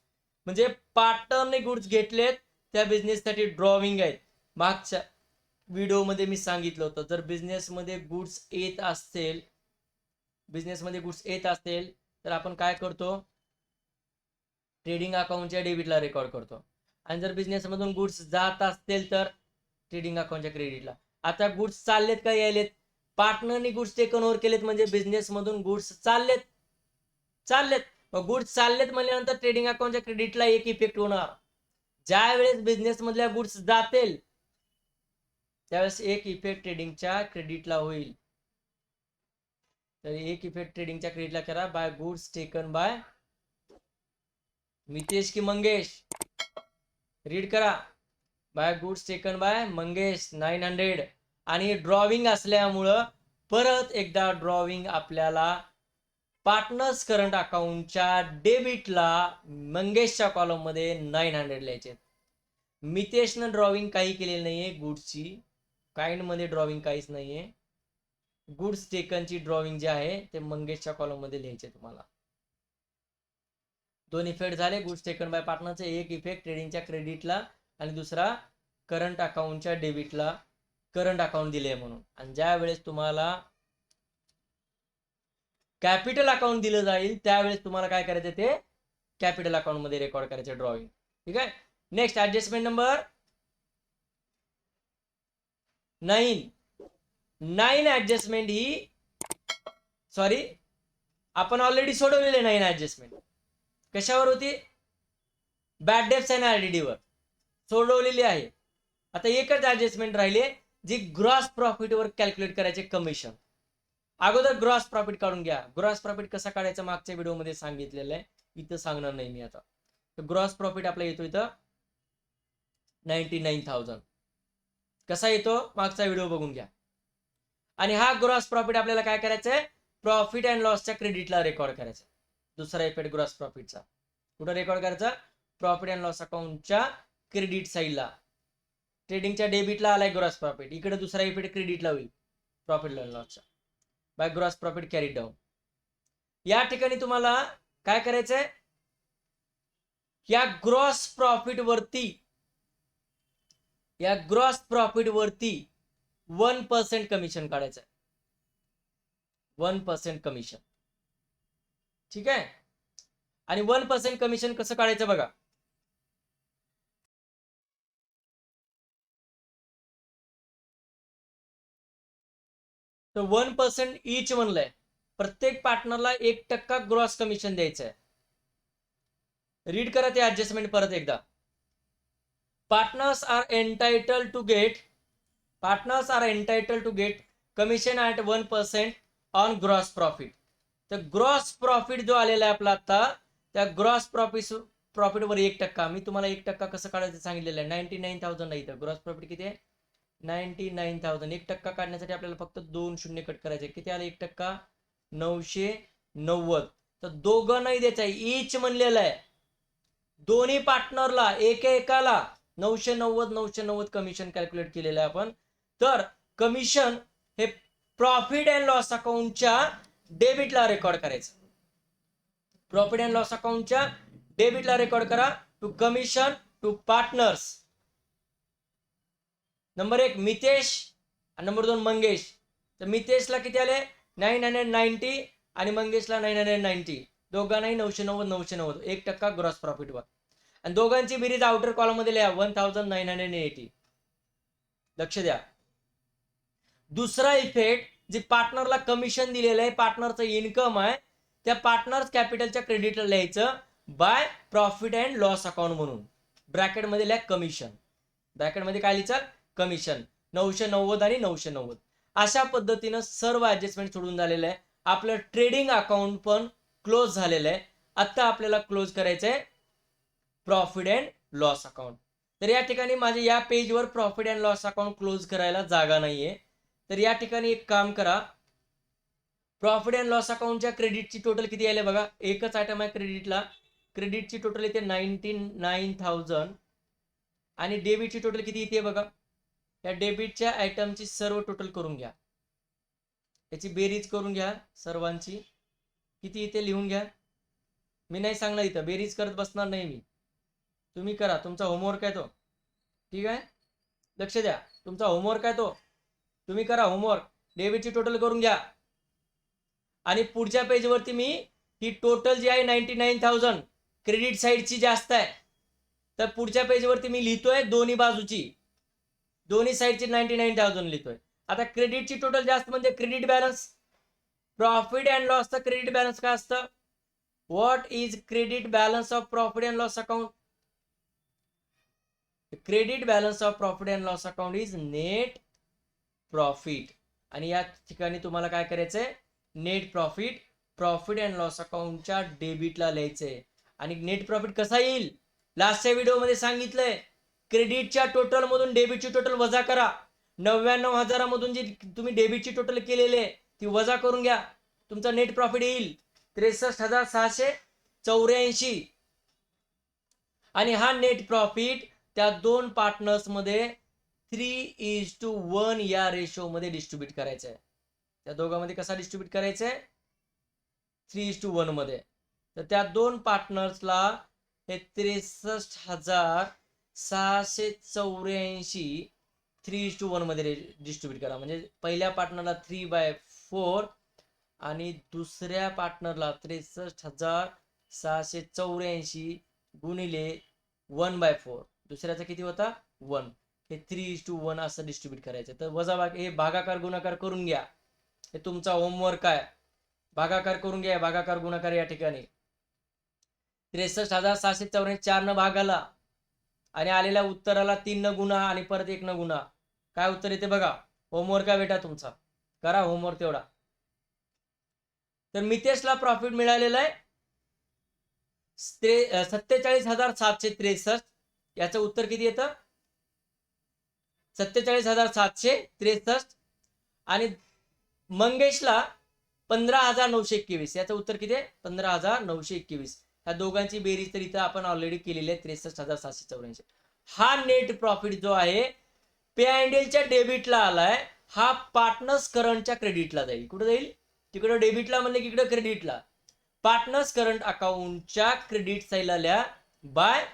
म्हणजे पार्टनरने गुड्स घेतलेत त्या बिझनेससाठी ड्रॉविंग आहेत. मागच्या व्हिडिओमध्ये मी सांगितलं होतं जर बिझनेसमध्ये गुड्स येत असतील तर आपण काय करतो? ट्रेडिंग अकाउंटच्या डेबिटला रेकॉर्ड करतो. आणि जर बिझनेसमधून गुड्स जात असतील तर ट्रेडिंग अकाउंटच्या क्रेडिटला. आता गुड्स चाललेत का यायलेत? पार्टनरनी गुड्स टेकन ओव्हर केलेत म्हणजे बिझनेसमधून गुड्स चाललेत. मग गुड्स चाललेत म्हणल्यानंतर ट्रेडिंग अकाउंटच्या क्रेडिटला एक इफेक्ट होणार. ज्या वेळेस बिझनेस मधल्या गुड्स जातील त्यावेळेस एक इफेक्ट ट्रेडिंगच्या क्रेडिटला होईल. तर एक इफेक्ट ट्रेडिंगच्या क्रेडिटला करा. By goods taken by Mitesh की मंगेश? रीड करा. By goods taken by Mangesh 900. आणि ड्रॉविंग असल्यामुळं परत एकदा ड्रॉविंग आपल्याला पार्टनर्स करंट अकाउंटच्या डेबिटला मंगेशच्या कॉलम मध्ये 900 लिहायचे. मितेशनं ड्रॉविंग काही केलेली नाहीये गुड्सची. काइंड मध्ये ड्रॉविंग काहीच नाहीये. गुड्स टेकनची ड्रॉविंग जे आहे ते मंगेशच्या कॉलम मध्ये लिहायचे तुम्हाला. 2 इफेक्ट झाले गुड्स टेकन बाय पार्टनरचे. एक इफेक्ट ट्रेडिंगच्या क्रेडिटला आणि दुसरा करंट अकाउंटच्या डेबिटला. करंट अकाउंट दिले म्हणून. आणि ज्या वेळेस तुम्हाला कॅपिटल अकाउंट दिलं जाईल त्यावेळेस तुम्हाला काय करायचं ते कॅपिटल अकाउंट मध्ये रेकॉर्ड करायचे ड्रॉइंग. ठीक आहे. नेक्स्ट ऍडजस्टमेंट नंबर 9 ऍडजस्टमेंट ही आपण ऑलरेडी सोडवलेले 9 ऍडजस्टमेंट. कशावर होती? बॅड डेब्ट्स अँड आरडीडी वर सोडवलेली आहे. आता एकच ऍडजस्टमेंट राहिले जी ग्रॉस प्रॉफिट वर कॅल्क्युलेट करायचे कमिशन. अगोदर ग्रॉस प्रॉफिट काढून घ्या. ग्रॉस प्रॉफिट कसा काढायचा मागच्या व्हिडिओमध्ये सांगितलेलं आहे, इथं सांगणार नाही मी आता. ग्रॉस प्रॉफिट आपला येतो इथं 99,000. कसा येतो मागचा व्हिडिओ बघून घ्या. आणि हा ग्रॉस प्रॉफिट आपल्याला काय करायचंय? प्रॉफिट अँड लॉसच्या क्रेडिटला रेकॉर्ड करायचा. दुसरा इफेक्ट ग्रॉस प्रॉफिटचा कुठं रेकॉर्ड करायचा? प्रॉफिट अँड लॉस अकाउंटच्या क्रेडिट साईडला. ट्रेडिंगच्या डेबिटला आलाय ग्रॉस प्रॉफिट, इकडे दुसरा इफेक्ट क्रेडिटला होईल प्रॉफिट अँड लॉसचा. By gross profit carried down. या ठिकाणी तुम्हाला काय करायचंय? या ग्रॉस प्रॉफिट वरती 1% कमिशन काढायचं. 1% कमिशन. ठीक आहे. आणि 1% कमिशन कसं काढायचं बघा. तर 1% ईच म्हणलंय. प्रत्येक पार्टनरला 1% ग्रॉस कमिशन द्यायचं आहे. रीड करा ते ऍडजस्टमेंट परत एकदा. Partners are entitled to get commission at 1% on gross profit. तर ग्रॉस प्रॉफिट जो आलेला आहे आपला आता त्या ग्रॉस प्रॉफिट वर 1%. मी तुम्हाला 1% कसं काढायचं सांगितलेलं आहे. 99,000 नाही तर ग्रॉस प्रॉफिट किती आहे? 99,000. 1% काढण्यासाठी आपल्याला फक्त 2 शून्य कट करायचे. किती आले 1%? 990. तर दोघं नाही द्यायचं आहे, ईच म्हणलेलं आहे. दोन्ही पार्टनरला एकेकाला 990 कमिशन कॅल्क्युलेट केलेलं आहे आपण. तर कमिशन हे प्रॉफिट अँड लॉस अकाउंटच्या डेबिटला रेकॉर्ड करायचं. प्रॉफिट अँड लॉस अकाउंटच्या डेबिटला रेकॉर्ड करा. To commission to partners. Number 1 Mitesh आणि नंबर 2 मंगेश. तर मितेशला किती आले? 990 आणि मंगेशला 990. दोघांनाही 990. 1% ग्रॉस प्रॉफिटवर. आणि दोघांची बेरीज आउटर कॉलम मध्ये लिहा 1980. लक्ष द्या. दुसरा इफेक्ट जे पार्टनरला कमिशन दिलेलं आहे, पार्टनरचं इन्कम आहे, त्या पार्टनर्स कॅपिटलच्या क्रेडिटला लिहायचं by profit and loss account म्हणून. ब्रॅकेटमध्ये लिहा कमिशन. ब्रॅकेटमध्ये काय लिहायचं? कमिशन. 990 आणि 990. अशा पद्धतीनं सर्व ऍडजस्टमेंट सोडून झालेलं आहे. आपलं ट्रेडिंग अकाउंट पण क्लोज झालेलं आहे. आता आपल्याला क्लोज करायचंय प्रॉफिट अँड लॉस अकाउंट. तर या ठिकाणी माझ्या या पेजवर profit and loss account close करायला जागा नाहीये. तर या ठिकाणी एक काम करा, प्रॉफिट अँड लॉस अकाउंटच्या क्रेडिटची टोटल किती आले बघा. एकच आयटम आहे क्रेडिटला, क्रेडिटची टोटल येते 99,000 आणि डेबिटची टोटल किती येते बघा. या डेबिटच्या आयटमची सर्व टोटल करून घ्या, याची बेरीज करून घ्या सर्वांची, किती येते लिहून घ्या. मी नाही सांगणार इथं, बेरीज करत बसणार नाही मी, तुम्ही करा, तुमचा होमवर्क आहे तो. ठीक आहे, लक्ष द्या, तुमचा होमवर्क आहे तो, तुम्ही करा होमवर्क. डेबिटची टोटल करून घ्या आणि पुढच्या पेजवरती मी ही टोटल जी आहे 99,000 क्रेडिट साईडची जास्त आहे, तर पुढच्या पेजवरती मी लिहितोय दोन्ही बाजूची, दोन्ही साईडची 99,000 लिहितोय. आता क्रेडिटची टोटल जास्त म्हणजे क्रेडिट बॅलन्स. प्रॉफिट अँड लॉसचा क्रेडिट बॅलन्स काय असतं? What is credit balance of profit and loss account? Credit balance of profit and loss account is net profit. आणि या ठिकाणी तुम्हाला काय करायचंय, net profit profit and loss अकाउंटच्या डेबिटला लिहायचंय. आणि नेट प्रॉफिट कसा येईल, लास्टच्या व्हिडिओमध्ये सांगितलंय, क्रेडिटच्या टोटल मधून डेबिटची टोटल वजा करा. 99,000 मधून जी तुम्ही डेबिटची टोटल केलेली आहे ती वजा करून घ्या, तुमचा नेट प्रॉफिट येईल 63,684. आणि हा नेट प्रॉफिट त्या दोन पार्टनर्स मध्ये 3:1 या रेशो मध्ये डिस्ट्रीब्यूट करायचं आहे. त्या दोघांमध्ये कसा डिस्ट्रीब्यूट करायचा आहे? 3:1 मध्ये. तर त्या दोन पार्टनर्सला हे 63,684 3:1 मध्ये डिस्ट्रीब्यूट करा. म्हणजे पहिल्या पार्टनरला 3/4 आणि दुसऱ्या पार्टनरला 63,684 गुणिले 1/4. दुसऱ्याचा किती होता? 1. हे 3:1 असं डिस्ट्रीब्यूट करायचं. तर वजाबाकी हे भागाकार गुणाकार करून घ्या, हे तुमचा होमवर्क आहे. भागाकार करून घ्या, भागाकार गुणाकार या ठिकाणी 63,684 4 न भागाला आणि आलेल्या उत्तराला 3 न गुणा आणि परत 1 न गुणा. काय उत्तर येते बघा. होमवर्क आहे बेटा तुमचा, करा होमवर्क तेवढा. तर मितेशला प्रॉफिट मिळालेला आहे 47,763. याचं उत्तर किती येतं? 47,763. आणि मंगेशला 15,921. याचं उत्तर किती आहे? 15,921. ह्या दोघांची बेरीज तर इथं आपण ऑलरेडी केलेली आहे 63,784. हा नेट प्रॉफिट जो आहे पे अँड एलच्या डेबिटला आलाय, हा पार्टनर्स करंटच्या क्रेडिटला जाईल. कुठे जाईल? तिकडे डेबिटला म्हणले की इकडे क्रेडिटला. पार्टनर्स करंट अकाउंटच्या क्रेडिट साईडला लिहा by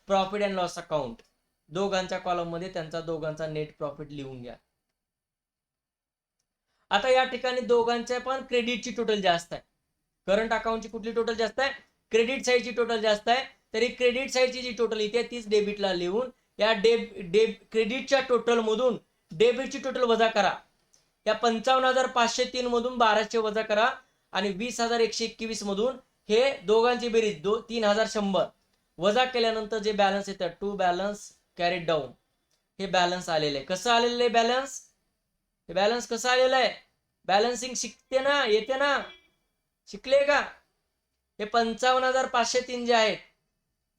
profit and loss account. दोघांच्या कॉलम मध्ये त्यांचा दोघांचा नेट प्रॉफिट लिहून घ्या. आता या ठिकाणी दोघांच्या पण क्रेडिटची टोटल जास्त आहे. करंट अकाउंटची कुठली टोटल जास्त आहे? क्रेडिट साईडची टोटल जास्त आहे. तरी क्रेडिट साईडची जी टोटल इथे तीच डेबिटला लिहून या क्रेडिटच्या टोटल मधून डेबिटची टोटल वजा करा. या 55,503 मधून 1200 वजा करा आणि 20,121 मधून हे दोघांची बेरीज 3,100 वजा केल्यानंतर जे बॅलन्स येतं टू बॅलन्स कॅरीड डाऊन, हे बॅलन्स आलेलं आहे. कसं आलेलं आहे बॅलन्स? हे बॅलन्स कसं आलेलं आहे? बॅलन्सिंग शिकते ना, येते ना, शिकले का? हे 55,503 जे आहेत,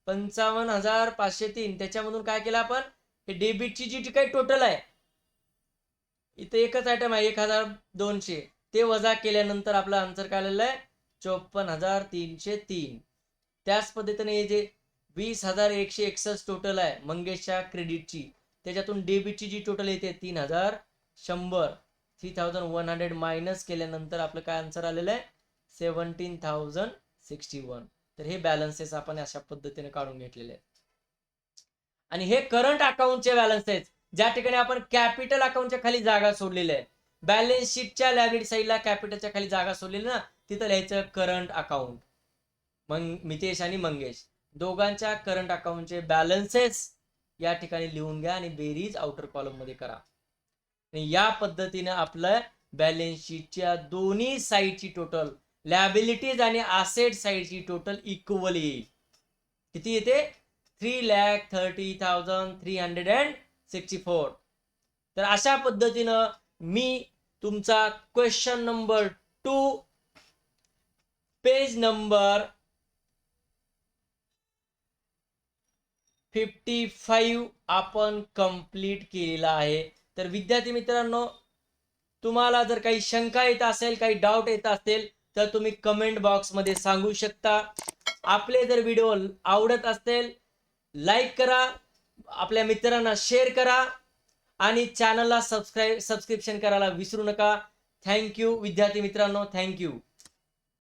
55,503 त्याच्यामधून काय केलं आपण? हे डेबिटची जी काही टोटल आहे, इथे एकच आयटम आहे 1,200, ते वजा केल्यानंतर आपला आन्सर काय आलेला आहे? 54,303. त्याच पद्धतीने हे जे 20,161 टोटल आहे मंगेशच्या क्रेडिटची, त्याच्यातून डेबिटची जी टोटल येते 3,100, 3,100 मायनस केल्यानंतर आपलं काय आन्सर आलेलं आहे? 17,061. तर हे बॅलन्सेस आपण अशा पद्धतीने काढून घेतलेले आहेत. आणि हे करंट अकाउंटचे बॅलन्स आहेत, ज्या ठिकाणी आपण कॅपिटल अकाउंटच्या खाली जागा सोडलेली आहे. बॅलन्स शीटच्या लायबिलिटी साईडला कॅपिटलच्या खाली जागा सोडलेली ना, तिथं लिहायचं करंट अकाउंट. मग मितेश आणि मंगेश दोघांच्या करंट अकाउंटचे बॅलन्सेस या ठिकाणी लिहून घ्या आणि बेरीज आउटर कॉलम मध्ये करा. आणि या पद्धतीने आपलं बॅलन्स शीटच्या दोन्ही साईडची टोटल, लायबिलिटीज आणि असेट साईडची टोटल इक्वल येईल. किती येते? 3,30,364. तर अशा पद्धतीनं मी तुमचा क्वेश्चन नंबर 2 पेज नंबर 55 आपण कंप्लीट केलेला आहे. तर विद्यार्थी मित्रांनो, तुम्हाला जर काही शंका येत असेल, काही डाऊट येत असेल, तर तुम्ही कमेंट बॉक्समध्ये सांगू शकता. आपले जर व्हिडिओ आवडत असेल, लाईक करा, आपल्या मित्रांना शेअर करा आणि चॅनलला सबस्क्रिप्शन करायला विसरू नका. थँक यू विद्यार्थी मित्रांनो, थँक यू.